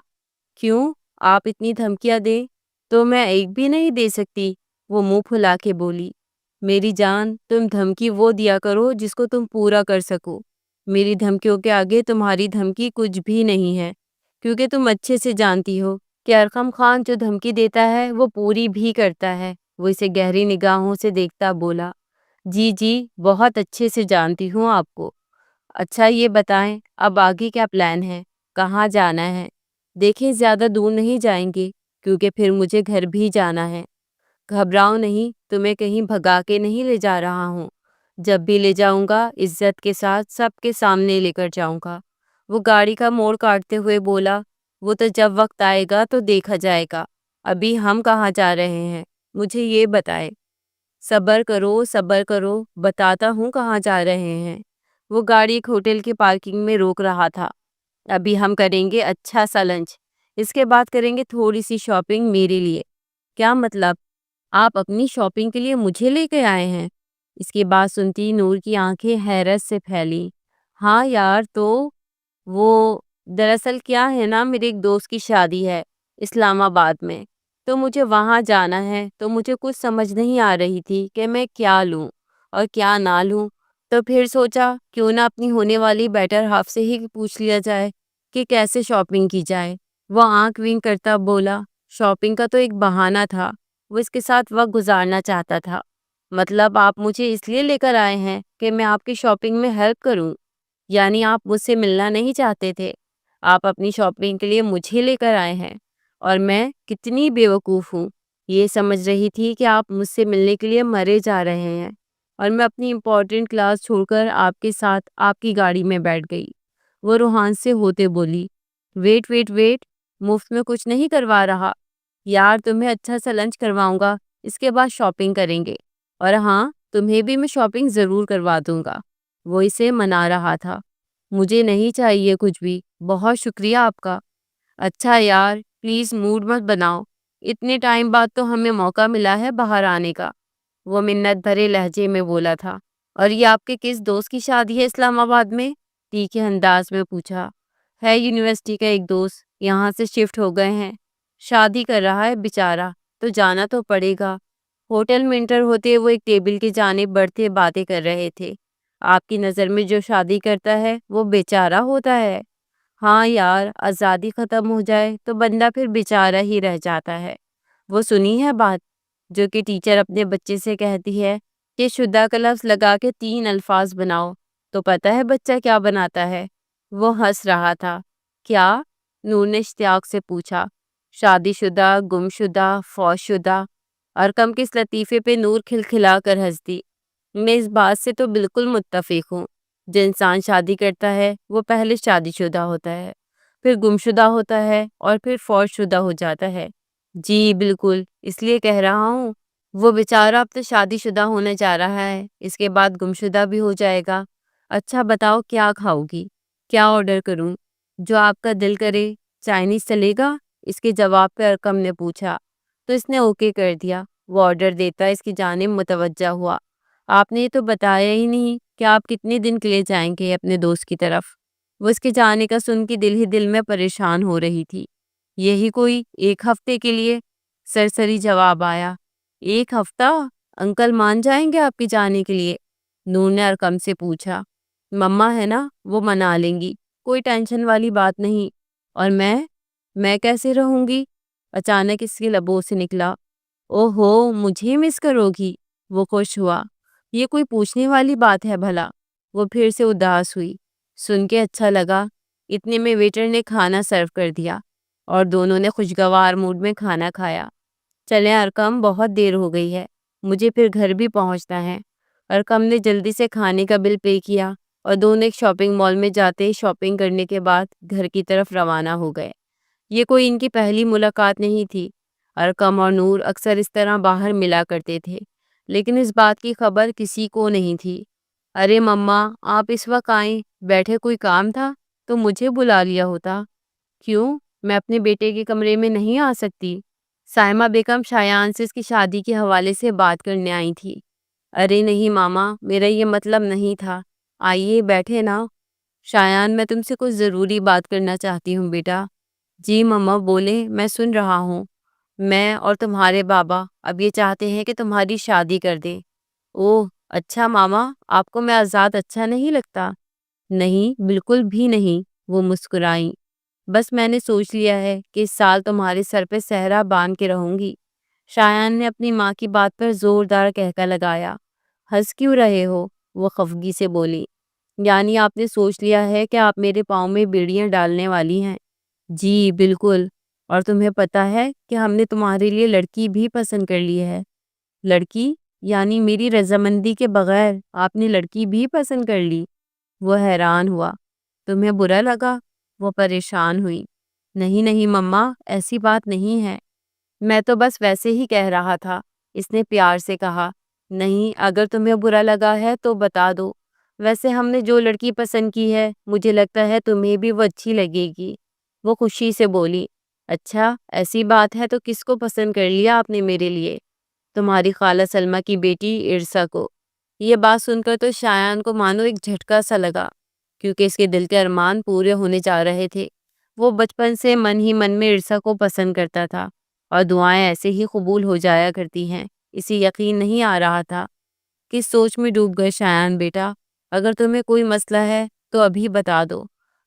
S1: کیوں؟ آپ اتنی دھمکیاں دیں تو میں ایک بھی نہیں دے سکتی۔ وہ منہ پھلا کے بولی۔ میری جان، تم دھمکی وہ دیا کرو جس کو تم پورا کر سکو۔ میری دھمکیوں کے آگے تمہاری دھمکی کچھ بھی نہیں ہے، کیونکہ تم اچھے سے جانتی ہو کہ ارقم خان جو دھمکی دیتا ہے وہ پوری بھی کرتا ہے۔ وہ اسے گہری نگاہوں سے دیکھتا بولا۔ جی جی، بہت اچھے سے جانتی ہوں آپ کو۔ اچھا یہ بتائیں اب آگے کیا پلان ہے، کہاں جانا ہے؟ دیکھیں زیادہ دور نہیں جائیں گے، کیونکہ پھر مجھے گھر بھی جانا ہے۔ گھبراؤ نہیں، تمہیں کہیں بھگا کے نہیں لے جا رہا ہوں۔ جب بھی لے جاؤں گا عزت کے ساتھ سب کے سامنے لے کر جاؤں گا۔ وہ گاڑی کا موڑ کاٹتے ہوئے بولا۔ وہ تو جب وقت آئے گا تو دیکھا جائے گا، ابھی ہم کہاں جا رہے ہیں؟ مجھے یہ بتائے۔ صبر کرو، بتاتا ہوں کہاں جا رہے ہیں۔ وہ گاڑی ایک ہوٹل کی پارکنگ میں روک رہا تھا۔ ابھی ہم کریں گے اچھا سا لنچ، اس کے بعد کریں گے تھوڑی سی شاپنگ میرے لیے۔ کیا مطلب؟ آپ اپنی شاپنگ کے لیے مجھے لے کے آئے ہیں؟ اس کی بات سنتی نور کی آنکھیں حیرت سے پھیلی۔ ہاں یار، تو وہ دراصل کیا ہے نا، میرے ایک دوست کی شادی ہے اسلام آباد میں، تو مجھے وہاں جانا ہے، تو مجھے کچھ سمجھ نہیں آ رہی تھی کہ میں کیا لوں اور کیا نہ لوں۔ تو پھر سوچا کیوں نہ اپنی ہونے والی بیٹر ہاف سے ہی پوچھ لیا جائے کہ کیسے شاپنگ کی جائے۔ وہ آنکھ ونک کرتا بولا، شاپنگ کا تو ایک بہانہ تھا، وہ اس کے ساتھ وقت گزارنا چاہتا تھا۔ مطلب آپ مجھے اس لیے لے کر آئے ہیں کہ میں آپ کی شاپنگ میں ہیلپ کروں؟ یعنی آپ مجھ سے ملنا نہیں چاہتے تھے، آپ اپنی شاپنگ کے لیے مجھے لے کر آئے ہیں، اور میں کتنی بیوقوف ہوں، یہ سمجھ رہی تھی کہ آپ مجھ سے ملنے کے لیے مرے جا رہے ہیں، اور میں اپنی امپورٹنٹ کلاس چھوڑ کر آپ کے ساتھ آپ کی گاڑی میں بیٹھ گئی۔ وہ روحان سے ہوتے بولی، ویٹ ویٹ ویٹ، مفت میں کچھ نہیں کروا رہا یار، تمہیں اچھا سا لنچ کرواؤں گا، اس کے بعد شاپنگ کریں گے، اور ہاں تمہیں بھی میں شاپنگ ضرور کروا دوں گا۔ وہ اسے منا رہا تھا۔ مجھے نہیں چاہیے کچھ بھی، بہت شکریہ آپ کا۔ اچھا یار پلیز موڈ مت بناؤ، اتنے ٹائم بعد تو ہمیں موقع ملا ہے باہر آنے کا، وہ منت بھرے لہجے میں بولا تھا۔ اور یہ آپ کے کس دوست کی شادی ہے اسلام آباد میں؟ تیکھے انداز میں پوچھا۔ ہے یونیورسٹی کا ایک دوست، یہاں سے شفٹ ہو گئے ہیں، شادی کر رہا ہے بیچارہ، تو جانا تو پڑے گا۔ ہوٹل میں انٹر ہوتے وہ ایک ٹیبل کی جانب بڑھتے باتیں کر رہے تھے۔ آپ کی نظر میں جو شادی کرتا ہے وہ بیچارہ ہوتا ہے؟ ہاں یار، آزادی ختم ہو جائے تو بندہ پھر بیچارہ ہی رہ جاتا ہے۔ وہ سنی ہے بات جو کہ ٹیچر اپنے بچے سے کہتی ہے کہ شدہ کا لفظ لگا کے 3 الفاظ بناؤ، تو پتہ ہے بچہ کیا بناتا ہے؟ وہ ہنس رہا تھا۔ کیا؟ نور نے اشتیاق سے پوچھا۔ شادی شدہ، گم شدہ، فوت شدہ۔ ارقم کے اس لطیفے پہ نور کھلکھلا کر ہنس دی۔ میں اس بات سے تو بالکل متفق ہوں، جو انسان شادی کرتا ہے وہ پہلے شادی شدہ ہوتا ہے، پھر گم شدہ ہوتا ہے، اور پھر فوت شدہ ہو جاتا ہے۔ جی بالکل، اس لیے کہہ رہا ہوں، وہ بیچارہ اب تو شادی شدہ ہونے جا رہا ہے، اس کے بعد گمشدہ بھی ہو جائے گا۔ اچھا بتاؤ کیا کھاؤ گی؟ کیا آرڈر کروں؟ جو آپ کا دل کرے۔ چائنیز چلے گا؟ اس کے جواب پہ ارقم نے پوچھا، تو اس نے اوکے کر دیا۔ وہ آرڈر دیتا اس کی جانب متوجہ ہوا۔ آپ نے یہ تو بتایا ہی نہیں کہ آپ کتنے دن کے لیے جائیں گے اپنے دوست کی طرف۔ وہ اس کے جانے کا سن کے دل ہی دل میں پریشان ہو رہی تھی۔ یہی کوئی 1 ہفتے کے لیے، سرسری جواب آیا۔ 1 ہفتہ؟ انکل مان جائیں گے آپ کے جانے کے لیے؟ نور نے ارقم سے پوچھا۔ مما ہے نا، وہ منا لیں گی، کوئی ٹینشن والی بات نہیں۔ اور میں کیسے رہوں گی؟ اچانک اس کے لبوں سے نکلا۔ او ہو، مجھے مس کرو گی؟ وہ خوش ہوا۔ یہ کوئی پوچھنے والی بات ہے بھلا؟ وہ پھر سے اداس ہوئی۔ سن کے اچھا لگا۔ اتنے میں ویٹر نے کھانا سرو کر دیا، اور دونوں نے خوشگوار موڈ میں کھانا کھایا۔ چلیں ارقم، بہت دیر ہو گئی ہے، مجھے پھر گھر بھی پہنچنا ہے۔ ارقم نے جلدی سے کھانے کا بل پے کیا، اور دونوں ایک شاپنگ مال میں جاتے شاپنگ کرنے کے بعد گھر کی طرف روانہ ہو گئے۔ یہ کوئی ان کی پہلی ملاقات نہیں تھی۔ ارقم اور نور اکثر اس طرح باہر ملا کرتے تھے، لیکن اس بات کی خبر کسی کو نہیں تھی۔ ارے مما، آپ اس وقت آئیں، بیٹھے کوئی کام تھا تو مجھے بلا لیا ہوتا۔ کیوں؟ میں اپنے بیٹے کے کمرے میں نہیں آ سکتی؟ سائمہ بیگم شایان سے اس کی شادی کے حوالے سے بات کرنے آئی تھی۔ ارے نہیں ماما، میرا یہ مطلب نہیں تھا، آئیے بیٹھے نا۔ شایان، میں تم سے کچھ ضروری بات کرنا چاہتی ہوں بیٹا۔ جی مما بولیں، میں سن رہا ہوں۔ میں اور تمہارے بابا اب یہ چاہتے ہیں کہ تمہاری شادی کر دیں۔ اوہ اچھا ماما، آپ کو میں آزاد اچھا نہیں لگتا؟ نہیں، بالکل بھی نہیں، وہ مسکرائیں۔ بس میں نے سوچ لیا ہے کہ اس سال تمہارے سر پہ صحرا باندھ کے رہوں گی۔ شایان نے اپنی ماں کی بات پر زوردار کہکا لگایا۔ ہنس کیوں رہے ہو؟ وہ خفگی سے بولی۔ یعنی آپ نے سوچ لیا ہے کہ آپ میرے پاؤں میں بیڑیاں ڈالنے والی ہیں؟ جی بالکل، اور تمہیں پتہ ہے کہ ہم نے تمہارے لیے لڑکی بھی پسند کر لی ہے۔ لڑکی؟ یعنی میری رضامندی کے بغیر آپ نے لڑکی بھی پسند کر لی؟ وہ حیران ہوا۔ تمہیں برا لگا؟ وہ پریشان ہوئی۔ نہیں نہیں مما، ایسی بات نہیں ہے، میں تو بس ویسے ہی کہہ رہا تھا۔ اس نے پیار سے کہا۔ نہیں، اگر تمہیں برا لگا ہے تو بتا دو۔ ویسے ہم نے جو لڑکی پسند کی ہے مجھے لگتا ہے تمہیں بھی وہ اچھی لگے گی۔ وہ خوشی سے بولی۔ اچھا، ایسی بات ہے تو کس کو پسند کر لیا آپ نے میرے لیے؟ تمہاری خالہ سلمیٰ کی بیٹی ارسا کو۔ یہ بات سن کر تو شایان کو مانو ایک جھٹکا سا لگا، کیونکہ اس کے دل کے ارمان پورے ہونے جا رہے تھے۔ وہ بچپن سے من ہی من میں ارسا کو پسند کرتا تھا اور دعائیں ایسے ہی قبول ہو جایا کرتی ہیں۔ اسے یقین نہیں آ رہا تھا۔ کس سوچ میں ڈوب گئے شایان بیٹا؟ اگر تمہیں کوئی مسئلہ ہے تو ابھی بتا دو،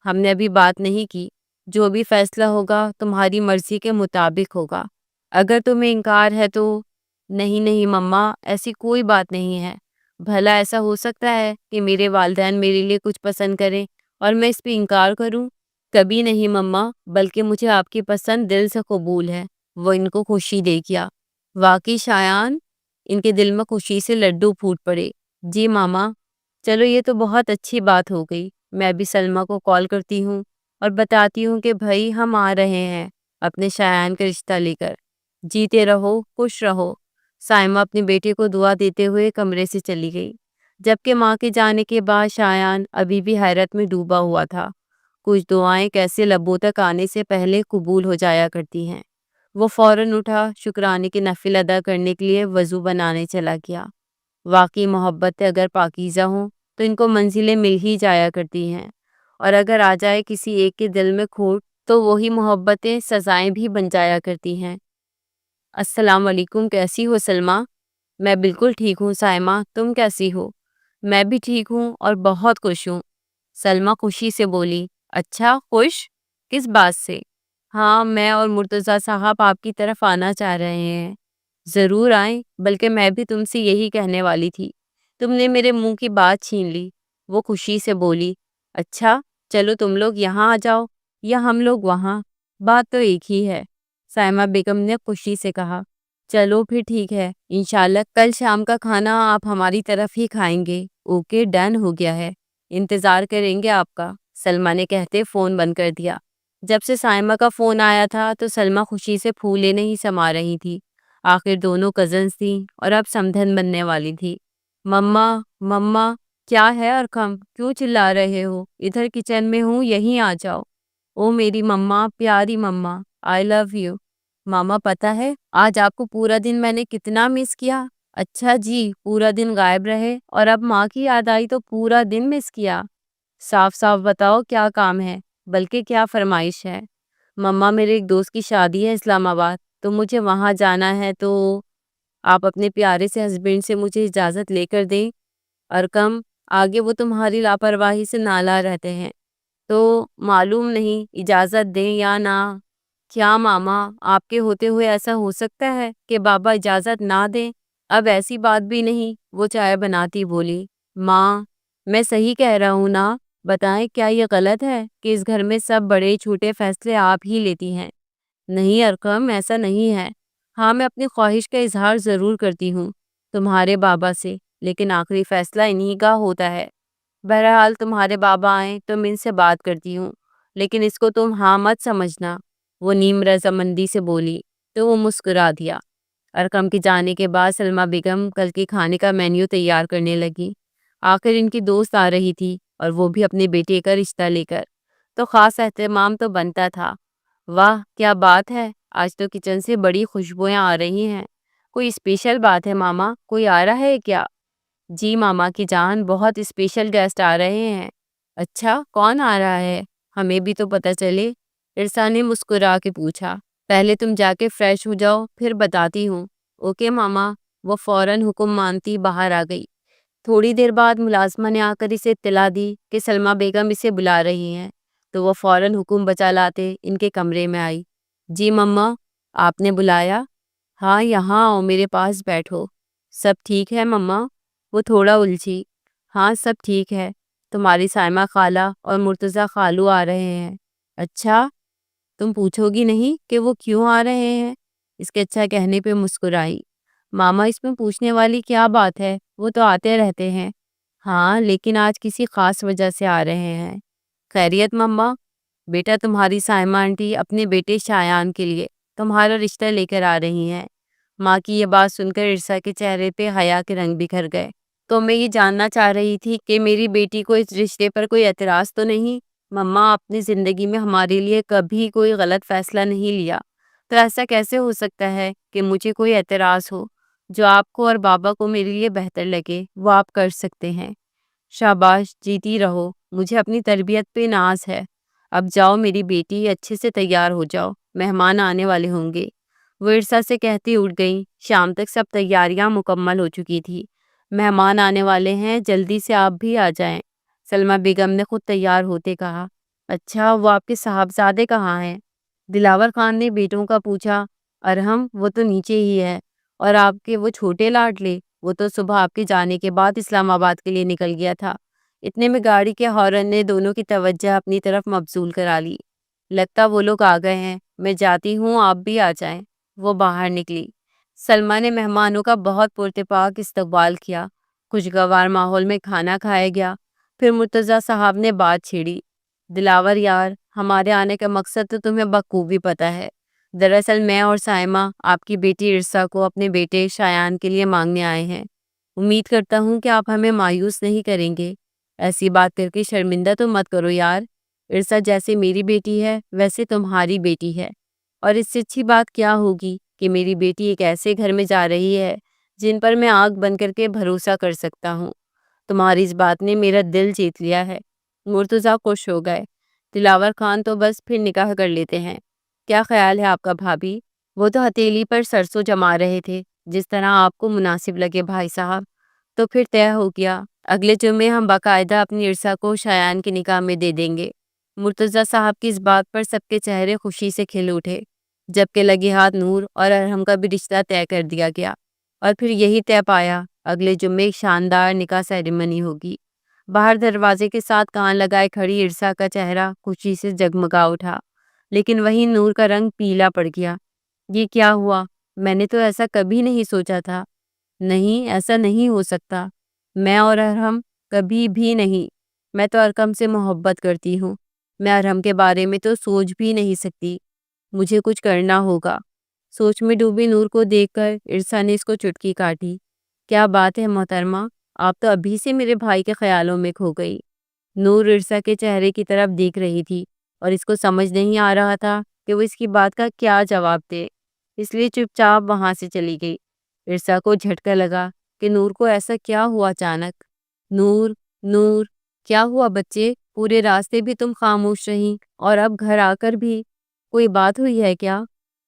S1: ہم نے ابھی بات نہیں کی۔ جو بھی فیصلہ ہوگا تمہاری مرضی کے مطابق ہوگا۔ اگر تمہیں انکار ہے تو… نہیں نہیں مما، ایسی کوئی بات نہیں ہے۔ بھلا ایسا ہو سکتا ہے کہ میرے والدین میرے لیے کچھ پسند کریں اور میں اس پہ انکار کروں؟ کبھی نہیں مما، بلکہ مجھے آپ کی پسند دل سے قبول ہے۔ وہ ان کو خوشی دے گیا۔ واقعی شایان؟ ان کے دل میں خوشی سے لڈو پھوٹ پڑے۔ جی ماما۔ چلو یہ تو بہت اچھی بات ہو گئی۔ میں ابھی سلمیٰ کو کال کرتی ہوں اور بتاتی ہوں کہ بھائی ہم آ رہے ہیں اپنے شایان کا رشتہ لے کر۔ جیتے رہو، خوش رہو۔ سائمہ اپنے بیٹے کو دعا دیتے ہوئے کمرے سے چلی گئی، جبکہ ماں کے جانے کے بعد شایان ابھی بھی حیرت میں ڈوبا ہوا تھا۔ کچھ دعائیں کیسے لبوں تک آنے سے پہلے قبول ہو جایا کرتی ہیں۔ وہ فوراً اٹھا، شکرانے کے نفل ادا کرنے کے لیے وضو بنانے چلا گیا۔ واقعی محبتیں اگر پاکیزہ ہوں تو ان کو منزلیں مل ہی جایا کرتی ہیں، اور اگر آ جائے کسی ایک کے دل میں کھوٹ تو وہی محبتیں سزائیں بھی بن جایا کرتی ہیں۔ السلام علیکم، کیسی ہو سلمیٰ؟ میں بالکل ٹھیک ہوں سائمہ، تم کیسی ہو؟ میں بھی ٹھیک ہوں اور بہت خوش ہوں، سلمیٰ خوشی سے بولی۔ اچھا، خوش؟ کس بات سے؟ ہاں، میں اور مرتضیٰ صاحب آپ کی طرف آنا چاہ رہے ہیں۔ ضرور آئیں، بلکہ میں بھی تم سے یہی کہنے والی تھی، تم نے میرے منہ کی بات چھین لی۔ وہ خوشی سے بولی۔ اچھا، چلو تم لوگ یہاں آ جاؤ یا ہم لوگ وہاں، بات تو ایک ہی ہے، سائمہ بیگم نے خوشی سے کہا۔ چلو پھر ٹھیک ہے، انشاءاللہ کل شام کا کھانا آپ ہماری طرف ہی کھائیں گے۔ اوکے، ڈن ہو گیا ہے، انتظار کریں گے آپ کا، سلمیٰ نے کہتے فون بند کر دیا۔ جب سے سائمہ کا فون آیا تھا تو سلمیٰ خوشی سے پھولے نہیں سما رہی تھی۔ آخر دونوں کزنز تھیں اور اب سمدھن بننے والی تھی۔ مما، مما، کیا ہے ارقم؟ کیوں چلا رہے ہو؟ ادھر کچن میں ہوں، یہیں آ جاؤ۔ او میری مما، پیاری مما، آئی لو یو۔ ماما پتہ ہے آج آپ کو پورا دن میں نے کتنا مس کیا۔ اچھا جی، پورا دن غائب رہے اور اب ماں کی یاد آئی تو پورا دن مس کیا۔ صاف صاف بتاؤ کیا کام ہے، بلکہ کیا فرمائش ہے؟ مما، میرے ایک دوست کی شادی ہے اسلام آباد، تو مجھے وہاں جانا ہے، تو آپ اپنے پیارے سے ہسبینڈ سے مجھے اجازت لے کر دیں۔ ارقم، آگے وہ تمہاری لاپرواہی سے نالاں رہتے ہیں، تو معلوم نہیں اجازت دیں یا نہ۔ کیا ماما، آپ کے ہوتے ہوئے ایسا ہو سکتا ہے کہ بابا اجازت نہ دیں؟ اب ایسی بات بھی نہیں، وہ چائے بناتی بولی۔ ماں، میں صحیح کہہ رہا ہوں نا؟ بتائیں کیا یہ غلط ہے کہ اس گھر میں سب بڑے چھوٹے فیصلے آپ ہی لیتی ہیں؟ نہیں ارقم، ایسا نہیں ہے۔ ہاں، میں اپنی خواہش کا اظہار ضرور کرتی ہوں تمہارے بابا سے، لیکن آخری فیصلہ انہی کا ہوتا ہے۔ بہرحال تمہارے بابا آئیں تو میں ان سے بات کرتی ہوں، لیکن اس کو تم ہاں مت سمجھنا، وہ نیم رضامندی سے بولی، تو وہ مسکرا دیا۔ ارقم کے جانے کے بعد سلمیٰ بیگم کل کے کھانے کا مینیو تیار کرنے لگی۔ آخر ان کی دوست آ رہی تھی اور وہ بھی اپنے بیٹے کا رشتہ لے کر، تو خاص اہتمام تو بنتا تھا۔ واہ کیا بات ہے، آج تو کچن سے بڑی خوشبویاں آ رہی ہیں۔ کوئی اسپیشل بات ہے ماما؟ کوئی آ رہا ہے کیا؟ جی ماما کی جان، بہت اسپیشل گیسٹ آ رہے ہیں۔ اچھا، کون آ رہا ہے؟ ہمیں بھی تو پتہ چلے، ارسا نے مسکرا کے پوچھا۔ پہلے تم جا کے فریش ہو جاؤ، پھر بتاتی ہوں۔ اوکے ماما، وہ فوراً حکم مانتی باہر آ گئی۔ تھوڑی دیر بعد ملازمہ نے آ کر اسے اطلاع دی کہ سلمیٰ بیگم اسے بلا رہی ہیں، تو وہ فوراً حکم بچا لاتے ان کے کمرے میں آئی۔ جی مما، آپ نے بلایا؟ ہاں، یہاں آؤ، میرے پاس بیٹھو۔ سب ٹھیک ہے مما؟ وہ تھوڑا الجھی۔ ہاں سب ٹھیک ہے، تمہاری سائمہ خالہ اور مرتضیٰ خالو آ رہے ہیں۔ اچھا، تم پوچھو گی نہیں کہ وہ کیوں آ رہے ہیں؟ اس کے اچھا کہنے پہ مسکرائی۔ ماما، اس میں پوچھنے والی کیا بات ہے، وہ تو آتے رہتے ہیں۔ ہاں، لیکن آج کسی خاص وجہ سے آ رہے ہیں۔ خیریت مما؟ بیٹا، تمہاری سائمہ آنٹی اپنے بیٹے شایان کے لیے تمہارا رشتہ لے کر آ رہی ہیں۔ ماں کی یہ بات سن کر عرصا کے چہرے پہ حیا کے رنگ بکھر گئے۔ تو میں یہ جاننا چاہ رہی تھی کہ میری بیٹی کو اس رشتے پر کوئی اعتراض تو نہیں؟ مما، اپنی زندگی میں ہمارے لیے کبھی کوئی غلط فیصلہ نہیں لیا، تو ایسا کیسے ہو سکتا ہے کہ مجھے کوئی اعتراض ہو؟ جو آپ کو اور بابا کو میرے لیے بہتر لگے وہ آپ کر سکتے ہیں۔ شاباش، جیتی رہو، مجھے اپنی تربیت پہ ناز ہے۔ اب جاؤ میری بیٹی، اچھے سے تیار ہو جاؤ، مہمان آنے والے ہوں گے۔ وہ عرصا سے کہتی اٹھ گئیں۔ شام تک سب تیاریاں مکمل ہو چکی تھی۔ مہمان آنے والے ہیں، جلدی سے آپ بھی آ جائیں، سلمیٰ بیگم نے خود تیار ہوتے کہا۔ اچھا، وہ آپ کے صاحبزادے کہاں ہیں؟ دلاور خان نے بیٹوں کا پوچھا۔ ارحم، وہ تو نیچے ہی ہے۔ اور آپ کے وہ چھوٹے لاڈلے؟ وہ تو صبح آپ کے جانے کے بعد اسلام آباد کے لیے نکل گیا تھا۔ اتنے میں گاڑی کے ہارن نے دونوں کی توجہ اپنی طرف مبذول کرا لی۔ لگتا وہ لوگ آ گئے ہیں، میں جاتی ہوں، آپ بھی آ جائیں۔ وہ باہر نکلی۔ سلمیٰ نے مہمانوں کا بہت پرتپاک استقبال کیا۔ خوشگوار ماحول میں کھانا کھایا گیا۔ پھر مرتضیٰ صاحب نے بات چھیڑی۔ دلاور یار، ہمارے آنے کا مقصد تو تمہیں بخوبی پتہ ہے۔ دراصل میں اور سائمہ آپ کی بیٹی عرصا کو اپنے بیٹے شایان کے لیے مانگنے آئے ہیں۔ امید کرتا ہوں کہ آپ ہمیں مایوس نہیں کریں گے۔ ایسی بات کر کے شرمندہ تو مت کرو یار۔ عرصا جیسے میری بیٹی ہے ویسے تمہاری بیٹی ہے، اور اس سے اچھی بات کیا ہوگی کہ میری بیٹی ایک ایسے گھر میں جا رہی ہے جن پر میں آنکھ بند کر کے بھروسہ کر سکتا ہوں۔ تمہاری اس بات نے میرا دل جیت لیا ہے۔ مرتضیٰ خوش ہو گئے۔ دلاور خان تو بس پھر نکاح کر لیتے ہیں۔ کیا خیال ہے آپ کا بھابھی؟ وہ تو ہتھیلی پر سرسوں جما رہے تھے، جس طرح آپ کو مناسب لگے بھائی صاحب۔ تو پھر طے ہو گیا، اگلے جمعے ہم باقاعدہ اپنی عرصا کو شایان کے نکاح میں دے دیں گے۔ مرتضیٰ صاحب کی اس بات پر سب کے چہرے خوشی سے کھل اٹھے، جبکہ لگے ہاتھ نور اور ارحم کا بھی رشتہ طے کر دیا گیا، اور پھر یہی طے پایا اگلے جمعے ایک شاندار نکاح سیریمنی ہوگی۔ باہر دروازے کے ساتھ کان لگائے کھڑی عرصا کا چہرہ خوشی سے جگمگا اٹھا، لیکن وہیں نور کا رنگ پیلا پڑ گیا۔ یہ کیا ہوا؟ میں نے تو ایسا کبھی نہیں سوچا تھا۔ نہیں، ایسا نہیں ہو سکتا۔ میں اور ارحم کبھی بھی نہیں۔ میں تو ارقم سے محبت کرتی ہوں۔ میں ارحم کے بارے میں تو سوچ بھی نہیں سکتی۔ مجھے کچھ کرنا ہوگا۔ سوچ میں ڈوبی نور کو دیکھ کر عرصا نے اس کو چٹکی کاٹی۔ کیا بات ہے محترمہ، آپ تو ابھی سے میرے بھائی کے خیالوں میں کھو گئی۔ نور عرصا کے چہرے کی طرف دیکھ رہی تھی اور اس کو سمجھ نہیں آ رہا تھا کہ وہ اس کی بات کا کیا جواب دے، اس لیے چپ چاپ وہاں سے چلی گئی۔ عرصا کو جھٹکا لگا کہ نور کو ایسا کیا ہوا اچانک۔ نور، نور، کیا ہوا بچے؟ پورے راستے بھی تم خاموش رہیں اور اب گھر آ کر بھی؟ کوئی بات ہوئی ہے کیا؟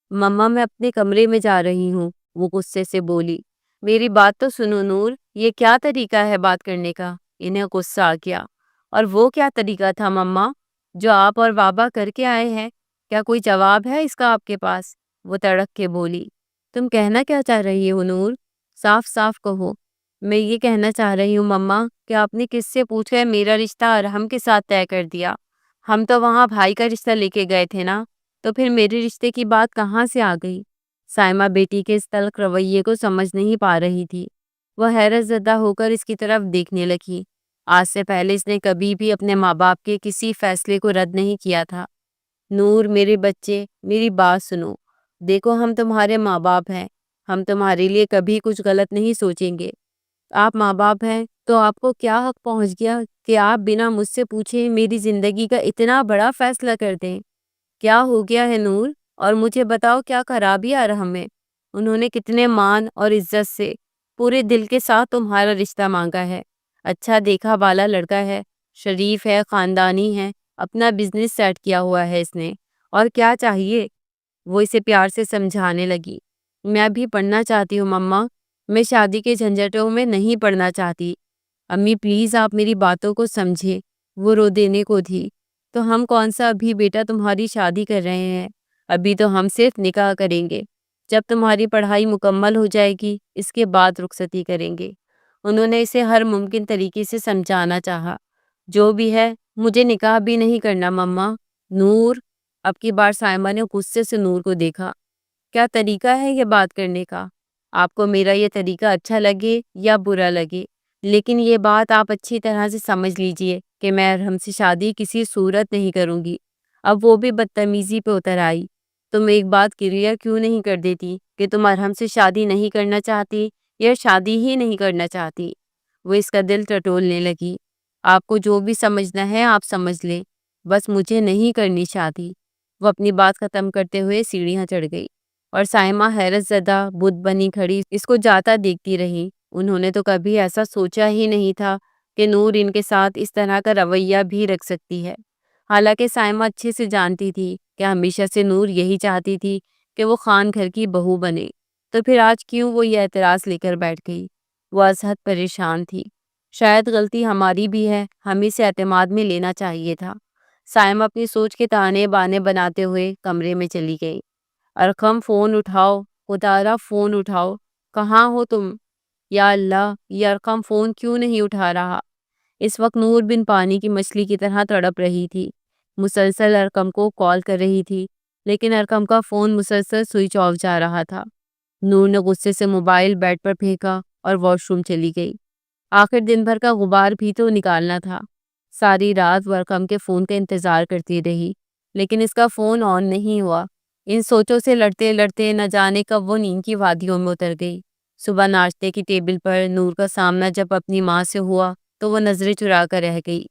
S1: مما، میں اپنے کمرے میں جا رہی ہوں، وہ غصے سے بولی۔ میری بات تو سنو نور، یہ کیا طریقہ ہے بات کرنے کا؟ انہیں غصہ آ گیا۔ اور وہ کیا طریقہ تھا مما جو آپ اور بابا کر کے آئے ہیں؟ کیا کوئی جواب ہے اس کا آپ کے پاس؟ وہ تڑک کے بولی۔ تم کہنا کیا چاہ رہی ہو نور؟ صاف صاف کہو۔ میں یہ کہنا چاہ رہی ہوں مما کہ آپ نے کس سے پوچھ کر میرا رشتہ ارحم کے ساتھ طے کر دیا؟ ہم تو وہاں بھائی کا رشتہ لے کے گئے تھے نا، تو پھر میرے رشتے کی بات کہاں سے آ گئی؟ سائمہ بیٹی کے اس تلخ رویے کو سمجھ نہیں پا رہی تھی۔ وہ حیرت زدہ ہو کر اس کی طرف دیکھنے لگی۔ آج سے پہلے اس نے کبھی بھی اپنے ماں باپ کے کسی فیصلے کو رد نہیں کیا تھا۔ نور، میرے بچے، میری بات سنو۔ دیکھو، ہم تمہارے ماں باپ ہیں، ہم تمہارے لیے کبھی کچھ غلط نہیں سوچیں گے۔ آپ ماں باپ ہیں تو آپ کو کیا حق پہنچ گیا کہ آپ بنا مجھ سے پوچھے میری زندگی کا اتنا بڑا فیصلہ کر دیں؟ کیا ہو گیا ہے نور؟ اور مجھے بتاؤ، کیا خرابی آ رہا ہمیں؟ انہوں نے کتنے مان اور عزت سے پورے دل کے ساتھ تمہارا رشتہ مانگا ہے۔ اچھا دیکھا بالا لڑکا ہے، شریف ہے، خاندانی ہے، اپنا بزنس سیٹ کیا ہوا ہے اس نے، اور کیا چاہیے؟ وہ اسے پیار سے سمجھانے لگی۔ میں بھی پڑھنا چاہتی ہوں مما، میں شادی کے جھنجھٹوں میں نہیں پڑھنا چاہتی۔ امی پلیز آپ میری باتوں کو سمجھے۔ وہ رو دینے کو تھی۔ تو ہم کون سا ابھی بیٹا تمہاری شادی کر رہے ہیں؟ ابھی تو ہم صرف نکاح کریں گے۔ جب تمہاری پڑھائی مکمل ہو جائے گی اس کے بعد رخصتی کریں گے۔ انہوں نے اسے ہر ممکن طریقے سے سمجھانا چاہا۔ جو بھی ہے، مجھے نکاح بھی نہیں کرنا مما۔ نور، اب کی بار سائمہ نے غصے سے نور کو دیکھا۔ کیا طریقہ ہے یہ بات کرنے کا؟ آپ کو میرا یہ طریقہ اچھا لگے یا برا لگے، لیکن یہ بات آپ اچھی طرح سے سمجھ لیجئے کہ میں ارحم سے شادی کسی صورت نہیں کروں گی۔ اب وہ بھی بدتمیزی پہ اتر آئی۔ تم ایک بات کلیئر کیوں نہیں کر دیتی کہ تم ارحم سے شادی نہیں کرنا چاہتی یا شادی ہی نہیں کرنا چاہتی؟ وہ اس کا دل ٹٹولنے لگی۔ آپ کو جو بھی سمجھنا ہے آپ سمجھ لیں، بس مجھے نہیں کرنی شادی۔ وہ اپنی بات ختم کرتے ہوئے سیڑھیاں چڑھ گئی اور سائمہ حیرت زدہ بت بنی کھڑی اس کو جاتا دیکھتی رہی۔ انہوں نے تو کبھی ایسا سوچا ہی نہیں تھا کہ نور ان کے ساتھ اس طرح کا رویہ بھی رکھ سکتی ہے۔ حالانکہ سائمہ اچھے سے جانتی تھی کہ ہمیشہ سے نور یہی چاہتی تھی کہ وہ خان گھر کی بہو بنے، تو پھر آج کیوں وہ یہ اعتراض لے کر بیٹھ گئی؟ وہ از حد پریشان تھی۔ شاید غلطی ہماری بھی ہے، ہم اسے اعتماد میں لینا چاہیے تھا۔ سائمہ اپنی سوچ کے تانے بانے بناتے ہوئے کمرے میں چلی گئی۔ ارقم فون اٹھاؤ، خدارا فون اٹھاؤ، کہاں ہو تم؟ یا اللہ، یہ ارقم فون کیوں نہیں اٹھا رہا؟ اس وقت نور بن پانی کی مچھلی کی طرح تڑپ رہی تھی، مسلسل ارقم کو کال کر رہی تھی، لیکن ارقم کا فون مسلسل سوئچ آف جا رہا تھا۔ نور نے غصے سے موبائل بیڈ پر پھینکا اور واش روم چلی گئی۔ آخر دن بھر کا غبار بھی تو نکالنا تھا۔ ساری رات وہ ارقم کے فون کا انتظار کرتی رہی، لیکن اس کا فون آن نہیں ہوا۔ ان سوچوں سے لڑتے لڑتے نہ جانے کب وہ نیند کی وادیوں میں اتر گئی۔ صبح ناشتے کی ٹیبل پر نور کا سامنا جب اپنی ماں سے ہوا تو وہ نظریں چرا کر رہ گئی۔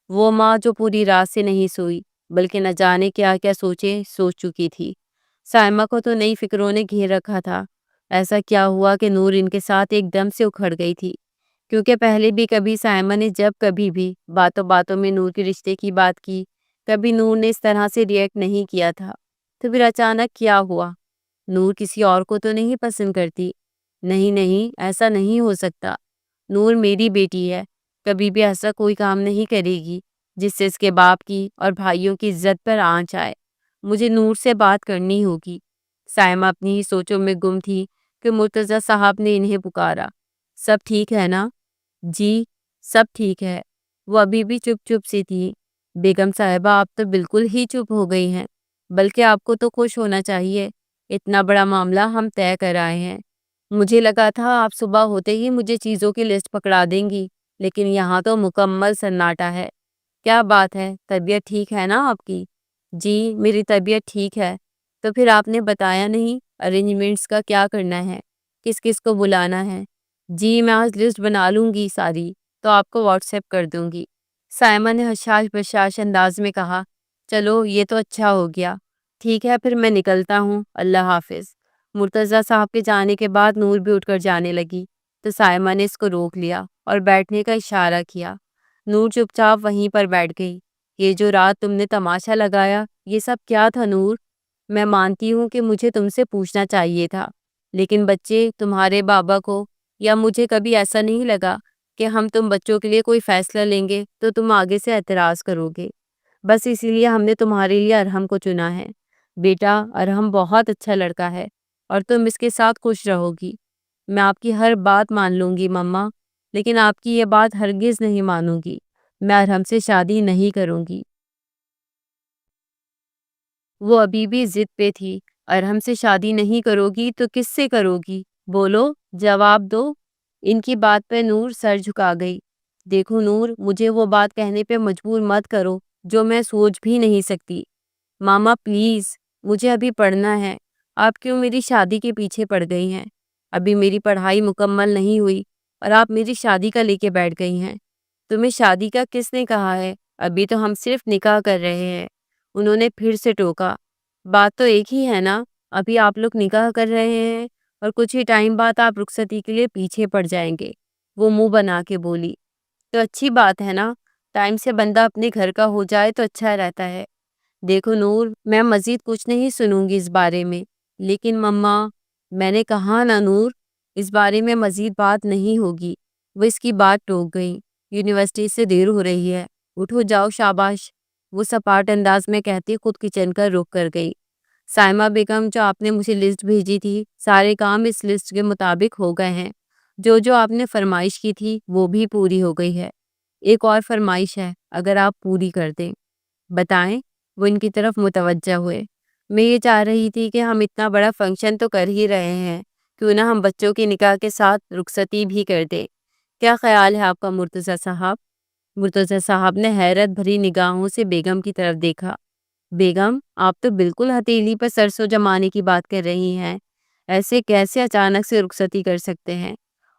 S1: وہ ماں جو پوری رات سے نہیں سوئی بلکہ نہ جانے کیا کیا سوچ چکی تھی۔ سائمہ کو تو نئی فکروں نے گھیر رکھا تھا۔ ایسا کیا ہوا کہ نور ان کے ساتھ ایک دم سے اکھڑ گئی تھی؟ کیونکہ پہلے بھی کبھی سائمہ نے جب کبھی بھی باتوں باتوں میں نور کے رشتے کی بات کی، کبھی نور نے اس طرح سے ریئیکٹ نہیں کیا تھا۔ تو پھر اچانک کیا ہوا؟ نور کسی اور کو تو نہیں پسند کرتی؟ نہیں نہیں، ایسا نہیں ہو سکتا۔ نور میری بیٹی ہے، کبھی بھی ایسا کوئی کام نہیں کرے گی جس سے اس کے باپ کی اور بھائیوں کی عزت پر آنچ آئے۔ مجھے نور سے بات کرنی ہوگی۔ سائمہ اپنی ہی سوچوں میں گم تھی کہ مرتضیٰ صاحب نے انہیں پکارا۔ سب ٹھیک ہے نا؟ جی سب ٹھیک ہے۔ وہ ابھی بھی چپ چپ سی تھی۔ بیگم صاحبہ آپ تو بالکل ہی چپ ہو گئی ہیں، بلکہ آپ کو تو خوش ہونا چاہیے، اتنا بڑا معاملہ ہم طے کر آئے ہیں۔ مجھے لگا تھا آپ صبح ہوتے ہی مجھے چیزوں کی لسٹ پکڑا دیں گی، لیکن یہاں تو مکمل سناٹا ہے۔ کیا بات ہے، طبیعت ٹھیک ہے نا آپ کی؟ جی میری طبیعت ٹھیک ہے۔ تو پھر آپ نے بتایا نہیں ارینجمنٹس کا کیا کرنا ہے، کس کس کو بلانا ہے؟ جی میں آج لسٹ بنا لوں گی ساری، تو آپ کو واٹس ایپ کر دوں گی۔ سائمہ نے حشاش بشاش انداز میں کہا۔ چلو یہ تو اچھا ہو گیا، ٹھیک ہے پھر میں نکلتا ہوں، اللہ حافظ۔ مرتضیٰ صاحب کے جانے کے بعد نور بھی اٹھ کر جانے لگی تو سائمہ نے اس کو روک لیا اور بیٹھنے کا اشارہ کیا۔ نور چپ چاپ وہیں پر بیٹھ گئی۔ یہ جو رات تم نے تماشا لگایا، یہ سب کیا تھا نور؟ میں مانتی ہوں کہ مجھے تم سے پوچھنا چاہیے تھا، لیکن بچے تمہارے بابا کو یا مجھے کبھی ایسا نہیں لگا کہ ہم تم بچوں کے لیے کوئی فیصلہ لیں گے تو تم آگے سے اعتراض کرو گے۔ بس اسی لیے ہم نے تمہارے لیے ارحم کو چنا ہے۔ بیٹا ارحم بہت اچھا لڑکا ہے اور تم اس کے ساتھ خوش رہو گی۔ میں آپ کی ہر بات مان لوں گی مما، لیکن آپ کی یہ بات ہرگز نہیں مانوں گی۔ میں ارحم سے شادی نہیں کروں گی۔ وہ ابھی بھی ضد پہ تھی۔ ارحم سے شادی نہیں کرو گی تو کس سے کرو گی؟ بولو، جواب دو۔ ان کی بات پہ نور سر جھکا گئی۔ دیکھو نور، مجھے وہ بات کہنے پہ مجبور مت کرو جو میں سوچ بھی نہیں سکتی۔ ماما پلیز، مجھے ابھی پڑھنا ہے۔ آپ کیوں میری شادی کے پیچھے پڑ گئی ہیں؟ ابھی میری پڑھائی مکمل نہیں ہوئی اور آپ میری شادی کا لے کے بیٹھ گئی ہیں۔ تمہیں شادی کا کس نے کہا ہے؟ ابھی تو ہم صرف نکاح کر رہے ہیں۔ انہوں نے پھر سے ٹوکا۔ بات تو ایک ہی ہے نا، ابھی آپ لوگ نکاح کر رہے ہیں اور کچھ ہی ٹائم بعد آپ رخصتی کے لیے پیچھے پڑ جائیں گے۔ وہ منہ بنا کے بولی۔ تو اچھی بات ہے نا، ٹائم سے بندہ اپنے گھر کا ہو جائے تو اچھا رہتا ہے۔ دیکھو نور، میں مزید کچھ نہیں سنوں گی اس بارے میں، لیکن مما، میں نے کہا نا نور، اس بارے میں مزید بات نہیں ہوگی۔ وہ اس کی بات ٹوک گئی۔ یونیورسٹی سے دیر ہو رہی ہے، اٹھو جاؤ شاباش، وہ سپاٹ انداز میں کہتی خود کچن کا رخ کر گئی۔ سائمہ بیگم، جو آپ نے مجھے لسٹ بھیجی تھی، سارے کام اس لسٹ کے مطابق ہو گئے ہیں۔ جو آپ نے فرمائش کی تھی وہ بھی پوری ہو گئی ہے۔ ایک اور فرمائش ہے، اگر آپ پوری کر دیں۔ بتائیں؟ وہ ان کی طرف متوجہ ہوئے۔ میں یہ چاہ رہی تھی کہ ہم اتنا بڑا فنکشن تو کر ہی رہے ہیں، کیوں نہ ہم بچوں کے نکاح کے ساتھ رخصتی بھی کر دیں۔ کیا خیال ہے آپ کا مرتضیٰ صاحب؟ مرتضیٰ صاحب نے حیرت بھری نگاہوں سے بیگم کی طرف دیکھا۔ بیگم آپ تو بالکل ہتھیلی پر سرسوں جمانے کی بات کر رہی ہیں. ایسے کیسے اچانک سے رخصتی کر سکتے ہیں؟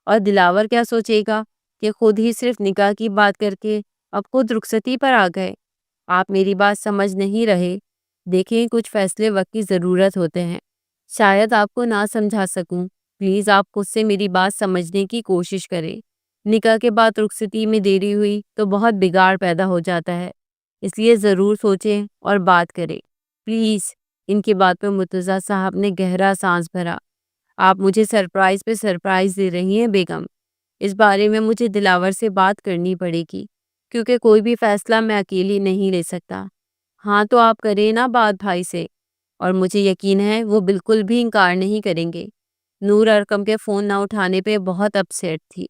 S1: اور دلاور کیا سوچے گا کہ خود ہی صرف نکاح کی بات کر کے اب خود رخصتی پر آ گئے. آپ میری بات سمجھ نہیں رہے. دیکھیں کچھ فیصلے وقت کی ضرورت ہوتے ہیں. شاید آپ کو نہ سمجھا سکوں. پلیز آپ خود سے میری بات سمجھنے کی کوشش کریں. نکاح کے بعد رخصتی میں دیری ہوئی تو بہت بگاڑ پیدا ہو جاتا ہے. اس لیے ضرور سوچیں اور بات کریں. پلیز. ان کی بات پہ مرتضیٰ صاحب نے گہرا سانس بھرا. آپ مجھے سرپرائز پہ سرپرائز دے رہی ہیں بیگم. اس بارے میں مجھے دلاور سے بات کرنی پڑے گی کیونکہ کوئی بھی فیصلہ میں اکیلی نہیں لے سکتا. ہاں تو آپ کریں نا بات بھائی سے. اور مجھے یقین ہے وہ بالکل بھی انکار نہیں کریں گے. نور ارقم کے فون نہ اٹھانے پہ بہت اپسیٹ تھی.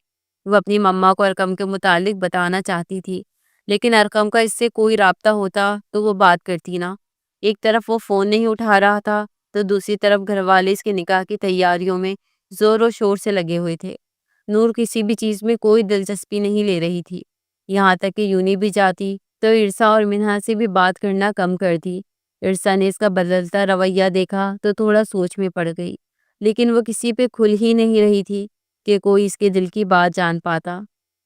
S1: وہ اپنی مما کو ارقم کے متعلق بتانا چاہتی تھی لیکن ارقم کا اس سے کوئی رابطہ ہوتا تو وہ بات کرتی نا. ایک طرف وہ فون نہیں اٹھا رہا تھا تو دوسری طرف گھر والے اس کے نکاح کی تیاریوں میں زور و شور سے لگے ہوئے تھے. نور کسی بھی چیز میں کوئی دلچسپی نہیں لے رہی تھی. یہاں تک کہ یونی بھی جاتی تو عرصا اور منہا سے بھی بات کرنا کم کر دی. عرصا نے اس کا بدلتا رویہ دیکھا تو تھوڑا سوچ میں پڑ گئی لیکن وہ کسی پہ کھل ہی نہیں رہی تھی کہ کوئی اس کے دل کی بات جان پاتا.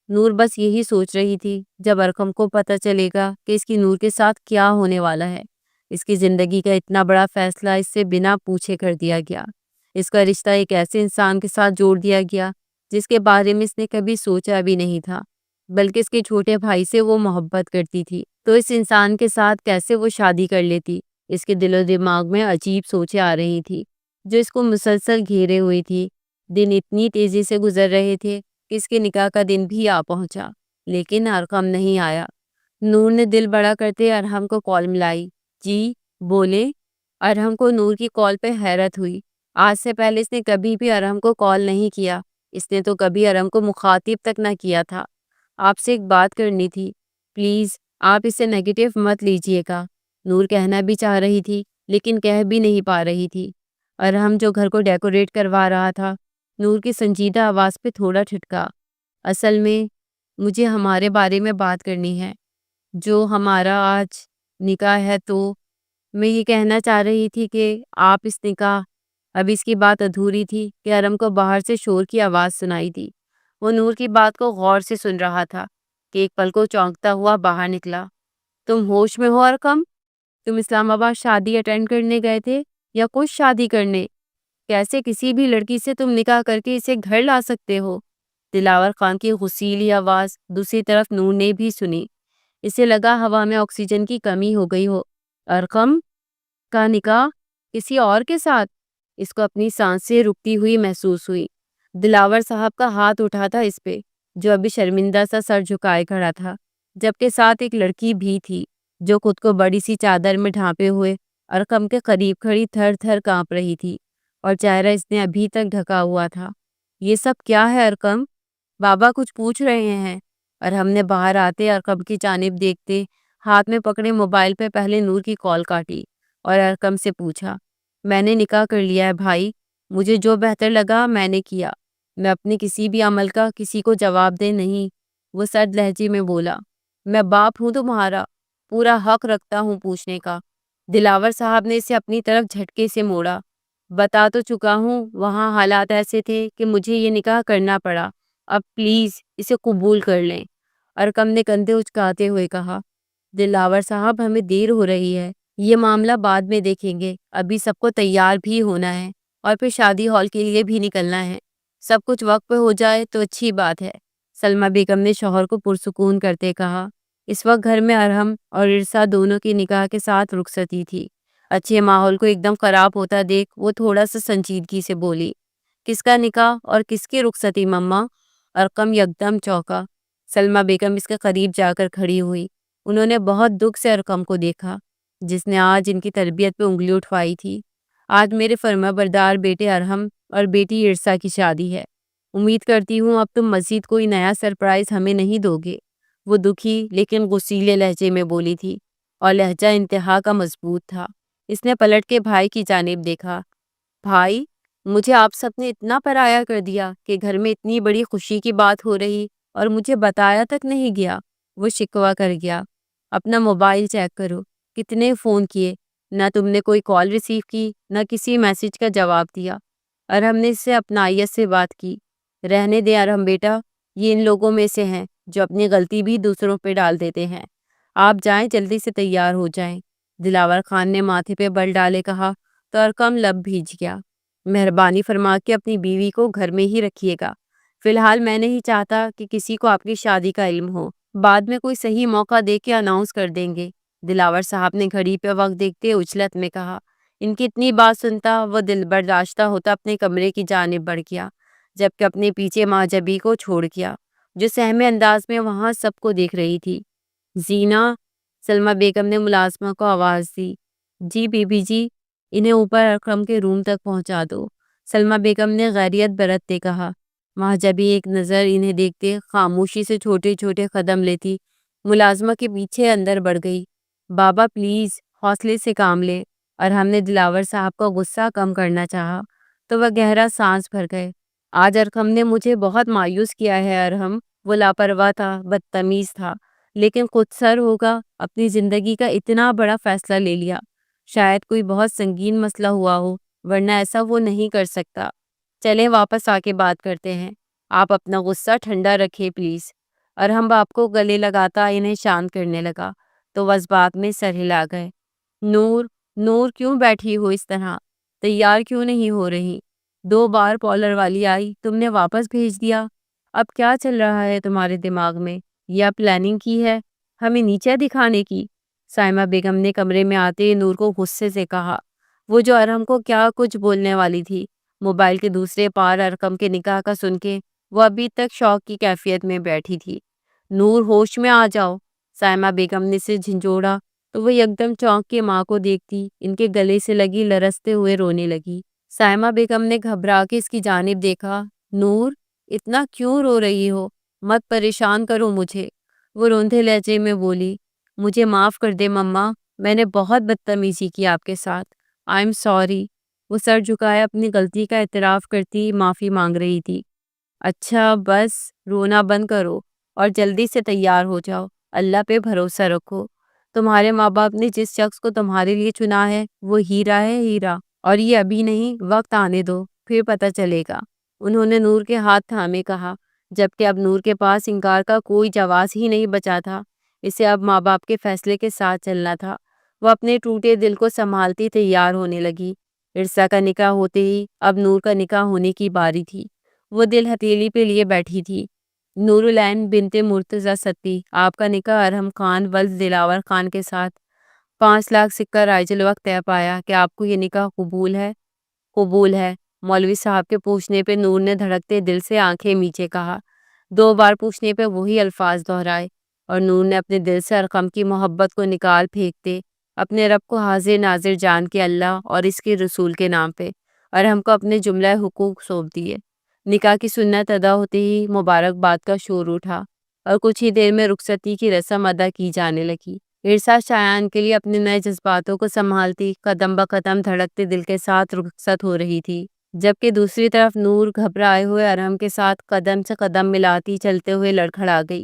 S1: نور بس یہی سوچ رہی تھی جب ارقم کو پتہ چلے گا کہ اس کی نور کے ساتھ کیا ہونے والا ہے. اس کی زندگی کا اتنا بڑا فیصلہ اس سے بنا پوچھے کر دیا گیا. اس کا رشتہ ایک ایسے انسان کے ساتھ جوڑ دیا گیا جس کے بارے میں اس نے کبھی سوچا بھی نہیں تھا بلکہ اس کے چھوٹے بھائی سے وہ محبت کرتی تھی. تو اس انسان کے ساتھ کیسے وہ شادی کر لیتی؟ اس کے دل و دماغ میں عجیب سوچیں آ رہی تھی جو اس کو مسلسل گھیرے ہوئی تھی. دن اتنی تیزی سے گزر رہے تھے کہ اس کے نکاح کا دن بھی آ پہنچا لیکن ارقم نہیں آیا. نور نے دل بڑا کرتے ارحم کو کال ملائی. جی بولے. ارحم کو نور کی کال پہ حیرت ہوئی. آج سے پہلے اس نے کبھی بھی ارحم کو کال نہیں کیا. اس نے تو کبھی ارحم کو مخاطب تک نہ کیا تھا. آپ سے ایک بات کرنی تھی. پلیز آپ اسے نیگیٹو مت لیجیے گا. نور کہنا بھی چاہ رہی تھی لیکن کہہ بھی نہیں پا رہی تھی. ارحم جو گھر کو ڈیکوریٹ کروا رہا تھا نور کی سنجیدہ آواز پہ تھوڑا ٹھٹکا. اصل میں مجھے ہمارے بارے میں بات کرنی ہے. جو ہمارا آج نکاح ہے تو میں یہ کہنا چاہ رہی تھی کہ آپ اس نکاح. اب اس کی بات ادھوری تھی کہ ارحم کو باہر سے شور کی آواز سنائی دی. وہ نور کی بات کو غور سے سن رہا تھا کہ ایک پل کو چونکتا ہوا باہر نکلا. تم ہوش میں ہو ارقم؟ تم اسلام آباد شادی اٹینڈ کرنے گئے تھے یا کچھ شادی کرنے؟ کیسے کسی بھی لڑکی سے تم نکاح کر کے اسے گھر لا سکتے ہو؟ دلاور خان کی غصیلی آواز دوسری طرف نور نے بھی سنی. اسے لگا ہوا میں آکسیجن کی کمی ہو گئی ہو. ارقم کا نکاح کسی اور کے ساتھ؟ اس کو اپنی سانسیں رکتی ہوئی محسوس ہوئی. دلاور صاحب کا ہاتھ اٹھا تھا اس پہ جو ابھی شرمندہ سا سر جھکائے کھڑا تھا جبکہ ساتھ ایک لڑکی بھی تھی جو خود کو بڑی سی چادر میں ڈھانپے ہوئے ارقم کے قریب کھڑی تھر تھر کانپ رہی تھی اور چہرہ اس نے ابھی تک ڈھکا ہوا تھا. یہ سب کیا ہے ارقم؟ بابا کچھ پوچھ رہے ہیں. اور ہم نے باہر آتے ارقم کی جانب دیکھتے ہاتھ میں پکڑے موبائل پہ پہلے نور کی کال کاٹی اور ارقم سے پوچھا. میں نے نکاح کر لیا ہے بھائی. مجھے جو بہتر لگا میں نے کیا. میں اپنے کسی بھی عمل کا کسی کو جواب دے نہیں. وہ سرد لہجے میں بولا. میں باپ ہوں تمہارا. پورا حق رکھتا ہوں پوچھنے کا. دلاور صاحب نے اسے اپنی طرف جھٹکے سے موڑا. بتا تو چکا ہوں وہاں حالات ایسے تھے کہ مجھے یہ نکاح کرنا پڑا. اب پلیز اسے قبول کر لیں. ارقم نے کندھے اچکاتے ہوئے کہا. دلاور صاحب ہمیں دیر ہو رہی ہے. یہ معاملہ بعد میں دیکھیں گے. ابھی سب کو تیار بھی ہونا ہے اور پھر شادی ہال کے لیے بھی نکلنا ہے. سب کچھ وقت پہ ہو جائے تو اچھی بات ہے. سلمہ بیگم نے شوہر کو پرسکون کرتے کہا. اس وقت گھر میں ارحم اور عرصا دونوں کی نکاح کے ساتھ رخصتی تھی. اچھے ماحول کو ایک دم خراب ہوتا دیکھ وہ تھوڑا سا سنجیدگی سے بولی. کس کا نکاح اور کس کی رخصتی مما؟ ارقم یکدم چونکا. سلمہ بیگم اس کے قریب جا کر کھڑی ہوئی. انہوں نے بہت دکھ سے ارقم کو دیکھا جس نے آج ان کی تربیت پہ انگلی اٹھوائی تھی. آج میرے فرما بردار بیٹے ارحم اور بیٹی عرصا کی شادی ہے. امید کرتی ہوں اب تم مزید کوئی نیا سرپرائز ہمیں نہیں دو گے. وہ دکھی لیکن غصیلے لہجے میں بولی تھی اور لہجہ انتہا کا مضبوط تھا. اس نے پلٹ کے بھائی کی جانب دیکھا. بھائی مجھے آپ سب نے اتنا پرایا کر دیا کہ گھر میں اتنی بڑی خوشی کی بات ہو رہی اور مجھے بتایا تک نہیں گیا. وہ شکوہ کر گیا. اپنا موبائل چیک کرو. کتنے فون کیے، نہ تم نے کوئی کال ریسیو کی، نہ کسی میسج کا جواب دیا۔ ارحم نے اس سے اپنائیت سے بات کی۔ رہنے دیں ارحم بیٹا، یہ ان لوگوں میں سے ہیں جو اپنی غلطی بھی دوسروں پہ ڈال دیتے ہیں۔ آپ جائیں، جلدی سے تیار ہو جائیں۔ دلاور خان نے ماتھے پہ بل ڈالے کہا تو ارقم لب بھیج گیا۔ مہربانی فرما کے اپنی بیوی کو گھر میں ہی رکھیے گا۔ فی الحال میں نہیں چاہتا کہ کسی کو آپ کی شادی کا علم ہو، بعد میں کوئی صحیح موقع دے کے اناؤنس کر دیں گے۔ دلاور صاحب نے گھڑی پہ وقت دیکھتے اجلت میں کہا۔ ان کی اتنی بات سنتا وہ دل برداشتہ ہوتا اپنے کمرے کی جانب بڑھ گیا، جبکہ اپنے پیچھے ماں جبی کو چھوڑ گیا جو سہمے انداز میں وہاں سب کو دیکھ رہی تھی۔ زینہ، سلمہ بیگم نے ملازمہ کو آواز دی۔ جی بی بی جی، انہیں اوپر اکرم کے روم تک پہنچا دو، سلمہ بیگم نے غیریت برتتے کہا۔ ماں جبی ایک نظر انہیں دیکھتے خاموشی سے چھوٹے چھوٹے قدم لیتی ملازمہ کے پیچھے اندر بڑھ گئی۔ بابا پلیز حوصلے سے کام لے۔ ارحم نے دلاور صاحب کا غصہ کم کرنا چاہا تو وہ گہرا سانس بھر گئے۔ آج ارحم نے مجھے بہت مایوس کیا ہے ارحم، وہ لاپرواہ تھا، بدتمیز تھا، لیکن خود سر ہوگا، اپنی زندگی کا اتنا بڑا فیصلہ لے لیا۔ شاید کوئی بہت سنگین مسئلہ ہوا ہو، ورنہ ایسا وہ نہیں کر سکتا۔ چلیں واپس آ کے بات کرتے ہیں، آپ اپنا غصہ ٹھنڈا رکھیں پلیز۔ ارحم باپ کو گلے لگاتا انہیں شانت کرنے لگا تو وہ اس بات میں سر ہلا گئے۔ نور، نور کیوں بیٹھی ہو اس طرح؟ تیار کیوں نہیں ہو رہی؟ 2 بار پارلر والی آئی، تم نے واپس بھیج دیا۔ اب کیا چل رہا ہے تمہارے دماغ میں؟ یا پلاننگ کی ہے ہمیں نیچے دکھانے کی؟ سائمہ بیگم نے کمرے میں آتے نور کو غصے سے کہا، وہ جو ارحم کو کیا کچھ بولنے والی تھی۔ موبائل کے دوسرے پار ارقم کے نکاح کا سن کے وہ ابھی تک شوق کی کیفیت میں بیٹھی تھی۔ نور ہوش میں آ جاؤ، سائمہ بیگم نے اسے جھنجھوڑا تو وہ یکدم چونک کے ماں کو دیکھتی ان کے گلے سے لگی لرزتے ہوئے رونے لگی۔ سائمہ بیگم نے گھبرا کے اس کی جانب دیکھا۔ نور، اتنا کیوں رو رہی ہو؟ مت پریشان کرو مجھے، وہ روندے لہجے میں بولی۔ مجھے معاف کر دے مما، میں نے بہت بدتمیزی کی آپ کے ساتھ، آئی ایم سوری۔ وہ سر جھکائے اپنی غلطی کا اعتراف کرتی معافی مانگ رہی تھی۔ اچھا بس رونا بند کرو اور جلدی سے تیار ہو جاؤ، اللہ پہ بھروسہ رکھو۔ تمہارے ماں باپ نے جس شخص کو تمہارے لیے چنا ہے وہ ہیرا ہے، ہیرا، اور یہ ابھی نہیں، وقت آنے دو پھر پتہ چلے گا۔ انہوں نے نور کے ہاتھ تھامے کہا، جبکہ اب نور کے پاس انکار کا کوئی جواز ہی نہیں بچا تھا۔ اسے اب ماں باپ کے فیصلے کے ساتھ چلنا تھا۔ وہ اپنے ٹوٹے دل کو سنبھالتی تیار ہونے لگی۔ عرصہ کا نکاح ہوتے ہی اب نور کا نکاح ہونے کی باری تھی۔ وہ دل ہتھیلی پہ لیے بیٹھی تھی۔ نور العین بنت مرتضیٰ ستی، آپ کا نکاح ارحم خان ولد دلاور خان کے ساتھ 5 لاکھ سکہ رائج الوقت طے پایا کہ آپ کو یہ نکاح قبول ہے؟ قبول ہے، مولوی صاحب کے پوچھنے پہ نور نے دھڑکتے دل سے آنکھیں میچے کہا۔ 2 بار پوچھنے پہ وہی الفاظ دہرائے اور نور نے اپنے دل سے ارقم کی محبت کو نکال پھینکتے اپنے رب کو حاضر ناظر جان کے اللہ اور اس کے رسول کے نام پہ ارحم کو اپنے جملہ حقوق سونپ دیے۔ نکاح کی سنت ادا ہوتے ہی مبارکباد کا شور اٹھا اور کچھ ہی دیر میں رخصتی کی رسم ادا کی جانے لگی۔ عرصہ شایان کے لیے اپنے نئے جذباتوں کو سنبھالتی قدم بقدم دھڑکتے دل کے ساتھ رخصت ہو رہی تھی، جبکہ دوسری طرف نور گھبرائے ہوئے ارحم کے ساتھ قدم سے قدم ملاتی چلتے ہوئے لڑکھڑا گئی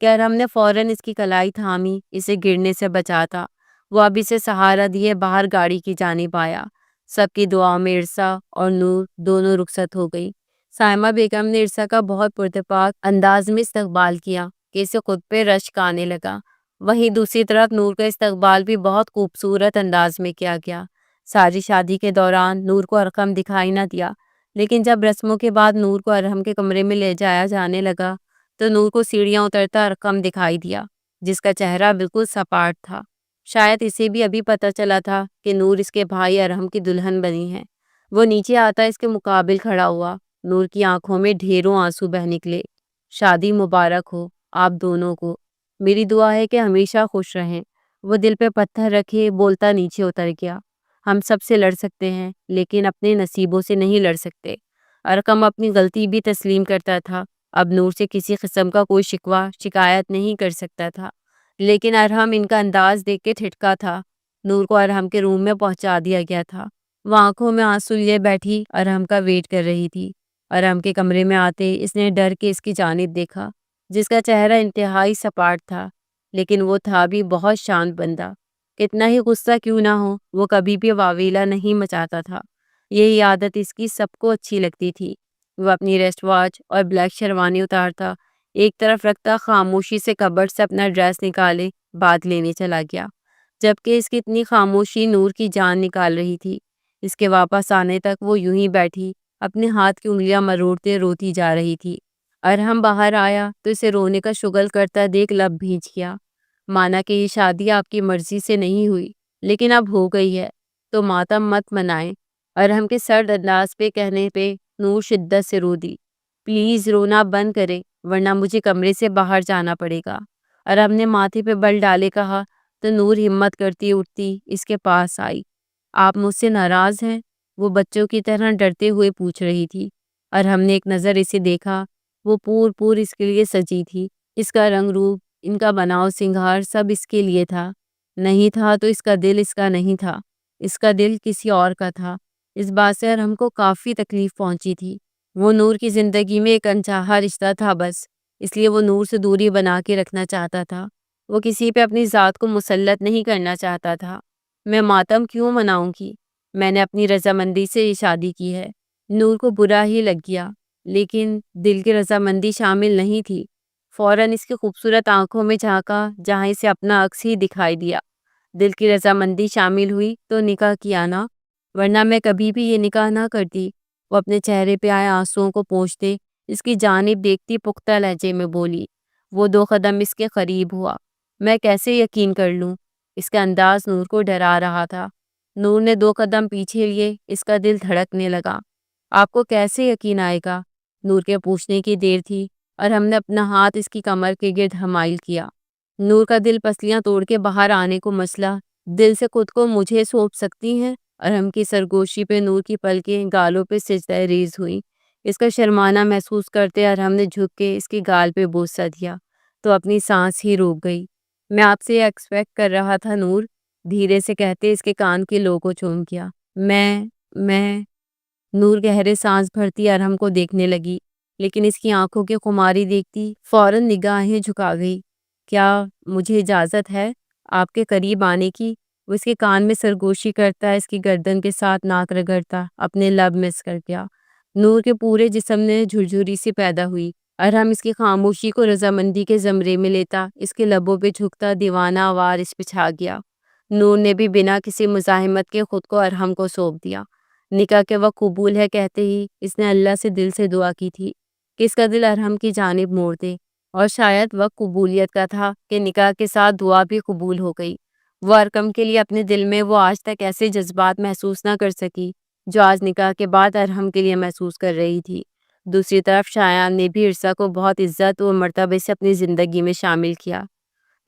S1: کہ ارحم نے فوراً اس کی کلائی تھامی، اسے گرنے سے بچاتا۔ وہ اب اسے سہارا دیے باہر گاڑی کی جانب آیا۔ سب کی دعاؤں میں عرصہ اور نور دونوں رخصت ہو گئی۔ سائمہ بیگم نے عرصہ کا بہت پرتپاک انداز میں استقبال کیا کہ اسے خود پہ رشک آنے لگا۔ وہیں دوسری طرف نور کا استقبال بھی بہت خوبصورت انداز میں کیا گیا۔ ساری شادی کے دوران نور کو ارقم دکھائی نہ دیا، لیکن جب رسموں کے بعد نور کو ارحم کے کمرے میں لے جایا جانے لگا تو نور کو سیڑھیاں اترتا ارقم دکھائی دیا، جس کا چہرہ بالکل سپاٹ تھا۔ شاید اسے بھی ابھی پتہ چلا تھا کہ نور اس کے بھائی ارحم کی دلہن بنی ہے۔ وہ نیچے آتا اس کے مقابل کھڑا ہوا۔ نور کی آنکھوں میں ڈھیروں آنسو بہہ نکلے۔ شادی مبارک ہو آپ دونوں کو، میری دعا ہے کہ ہمیشہ خوش رہیں۔ وہ دل پہ پتھر رکھے بولتا نیچے اتر گیا۔ ہم سب سے لڑ سکتے ہیں لیکن اپنے نصیبوں سے نہیں لڑ سکتے۔ ارقم اپنی غلطی بھی تسلیم کرتا تھا، اب نور سے کسی قسم کا کوئی شکوہ شکایت نہیں کر سکتا تھا، لیکن ارحم ان کا انداز دیکھ کے ٹھٹکا تھا۔ نور کو ارحم کے روم میں پہنچا دیا گیا تھا۔ وہ آنکھوں میں آنسو لیے بیٹھی ارحم کا ویٹ کر رہی تھی۔ ارحم کے کمرے میں آتے اس نے ڈر کے اس کی جانب دیکھا، جس کا چہرہ انتہائی سپاٹ تھا، لیکن وہ تھا بھی بہت شانت بندہ۔ کتنا ہی غصہ کیوں نہ ہو، وہ کبھی بھی واویلا نہیں مچاتا تھا۔ یہی عادت اس کی سب کو اچھی لگتی تھی۔ وہ اپنی ریسٹ واچ اور بلیک شیروانی اتارتا، ایک طرف رکھتا، خاموشی سے کبرڈ سے اپنا ڈریس نکالے بات لینے چلا گیا، جبکہ اس کی اتنی خاموشی نور کی جان نکال رہی تھی۔ اس کے واپس آنے تک وہ یوں ہی بیٹھی، اپنے ہاتھ کی انگلیاں مروڑتے روتی جا رہی تھی۔ ارحم باہر آیا تو اسے رونے کا شغل کرتا دیکھ لب بھیج گیا۔ مانا کہ یہ شادی آپ کی مرضی سے نہیں ہوئی، لیکن اب ہو گئی ہے تو ماتم مت منائیں۔ ارحم کے سرد انداز پہ کہنے پہ نور شدت سے رو دی۔ پلیز رونا بند کرے ورنہ مجھے کمرے سے باہر جانا پڑے گا۔ ارحم نے ماتھے پہ بل ڈالے کہا تو نور ہمت کرتی اٹھتی اس کے پاس آئی۔ آپ مجھ سے ناراض ہیں؟ وہ بچوں کی طرح ڈرتے ہوئے پوچھ رہی تھی۔ ارحم نے ایک نظر اسے دیکھا، وہ پور اس کے لیے سجی تھی۔ اس کا رنگ روپ، ان کا بناؤ سنگھار سب اس کے لیے تھا۔ نہیں تھا تو اس کا دل اس کا نہیں تھا، اس کا دل کسی اور کا تھا۔ اس بات سے ارحم کو کافی تکلیف پہنچی تھی۔ وہ نور کی زندگی میں ایک انچاہا رشتہ تھا بس، اس لیے وہ نور سے دوری بنا کے رکھنا چاہتا تھا۔ وہ کسی پہ اپنی ذات کو مسلط نہیں کرنا چاہتا تھا۔ میں ماتم کیوں مناؤں گی؟ میں نے اپنی رضامندی سے یہ شادی کی ہے۔ نور کو برا ہی لگ گیا، لیکن دل کی رضامندی شامل نہیں تھی۔ فوراً اس کی خوبصورت آنکھوں میں جھانکا جہاں اسے اپنا عکس ہی دکھائی دیا۔ دل کی رضامندی شامل ہوئی تو نکاح کیا نا، ورنہ میں کبھی بھی یہ نکاح نہ کرتی۔ وہ اپنے چہرے پہ آئے آنسوؤں کو پونچھتے اس کی جانب دیکھتی پختہ لہجے میں بولی۔ وہ 2 قدم اس کے قریب ہوا۔ میں کیسے یقین کر لوں؟ اس کا انداز نور کو ڈرا رہا تھا۔ نور نے 2 قدم پیچھے لیے، اس کا دل دھڑکنے لگا۔ آپ کو کیسے یقین آئے گا؟ نور کے پوچھنے کی دیر تھی اور ہم نے اپنا ہاتھ اس کی کمر کے گرد حمائل کیا۔ نور کا دل پسلیاں توڑ کے باہر آنے کو مسئلہ، دل سے خود کو مجھے سونپ سکتی ہیں؟ ارحم کی سرگوشی پہ نور کی پلکیں گالوں پہ سجدہ ریز ہوئیں۔ اس کا شرمانہ محسوس کرتے ارحم نے جھک کے اس کی گال پہ بوسہ دیا تو اپنی سانس ہی روک گئی۔ میں آپ سے یہ ایکسپیکٹ کر رہا تھا نور، دھیرے سے کہتے اس کے کان کی لو کو چوم کیا۔ میں نور گہرے سانس بھرتی ارحم کو دیکھنے لگی، لیکن اس کی آنکھوں کی خماری دیکھتی فوراً نگاہیں جھکا گئی۔ کیا مجھے اجازت ہے آپ کے قریب آنے کی؟ وہ اس کے کان میں سرگوشی کرتا ہے، اس کی گردن کے ساتھ ناک رگڑتا اپنے لب مس کر گیا۔ نور کے پورے جسم نے جھرجھری سی پیدا ہوئی۔ ارحم اس کی خاموشی کو رضامندی کے زمرے میں لیتا، اس کے لبوں پہ جھکتا دیوانہ وار اس پہ چھا گیا۔ نور نے بھی بنا کسی مزاحمت کے خود کو ارحم کو سونپ دیا۔ نکاح کے وقت قبول ہے کہتے ہی اس نے اللہ سے دل سے دعا کی تھی کہ اس کا دل ارحم کی جانب موڑ دے، اور شاید وقت قبولیت کا تھا کہ نکاح کے ساتھ دعا بھی قبول ہو گئی۔ وہ ارحم کے لیے اپنے دل میں وہ آج تک ایسے جذبات محسوس نہ کر سکی جو آج نکاح کے بعد ارحم کے لیے محسوس کر رہی تھی۔ دوسری طرف شایان نے بھی عرصہ کو بہت عزت و مرتبے سے اپنی زندگی میں شامل کیا۔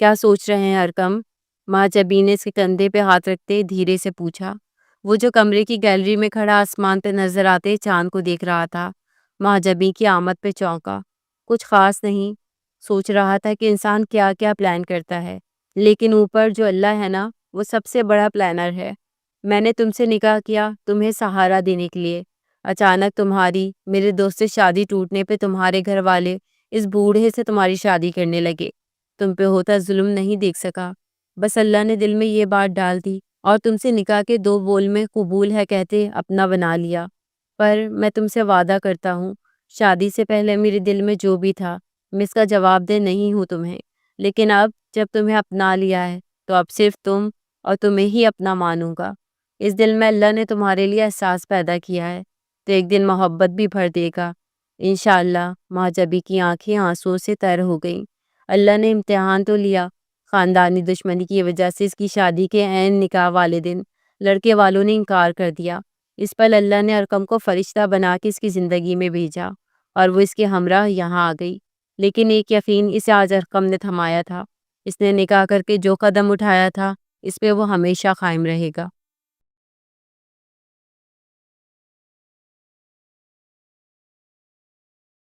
S1: کیا سوچ رہے ہیں ارحم؟ مہاجبی نے اس کے کندھے پہ ہاتھ رکھتے دھیرے سے پوچھا۔ وہ جو کمرے کی گیلری میں کھڑا آسمان پہ نظر آتے چاند کو دیکھ رہا تھا، مہاجبی کی آمد پہ چونکا۔ کچھ خاص نہیں، سوچ رہا تھا کہ انسان کیا کیا پلان کرتا ہے، لیکن اوپر جو اللہ ہے نا، وہ سب سے بڑا پلانر ہے۔ میں نے تم سے نکاح کیا تمہیں سہارا دینے کے لیے۔ اچانک تمہاری میرے دوست سے شادی ٹوٹنے پہ تمہارے گھر والے اس بوڑھے سے تمہاری شادی کرنے لگے۔ تم پہ ہوتا ظلم نہیں دیکھ سکا، بس اللہ نے دل میں یہ بات ڈال دی اور تم سے نکاح کے 2 بول میں قبول ہے کہتے اپنا بنا لیا۔ پر میں تم سے وعدہ کرتا ہوں، شادی سے پہلے میرے دل میں جو بھی تھا میں اس کا جواب دہ نہیں ہوں تمہیں، لیکن اب جب تمہیں اپنا لیا ہے تو اب صرف تم اور تمہیں ہی اپنا مانوں گا۔ اس دل میں اللہ نے تمہارے لیے احساس پیدا کیا ہے تو ایک دن محبت بھی بھر دے گا انشاءاللہ۔ مہاجبی کی آنکھیں آنسوؤں سے تر ہو گئیں۔ اللہ نے امتحان تو لیا۔ خاندانی دشمنی کی وجہ سے اس کی شادی کے عین نکاح والے دن لڑکے والوں نے انکار کر دیا۔ اس پر اللہ نے ارقم کو فرشتہ بنا کے اس کی زندگی میں بھیجا اور وہ اس کے ہمراہ یہاں آ گئی۔ لیکن ایک یقین اسے آج ارقم نے تھمایا تھا، اس نے نکاح کر کے جو قدم اٹھایا تھا اس پہ وہ ہمیشہ قائم رہے گا۔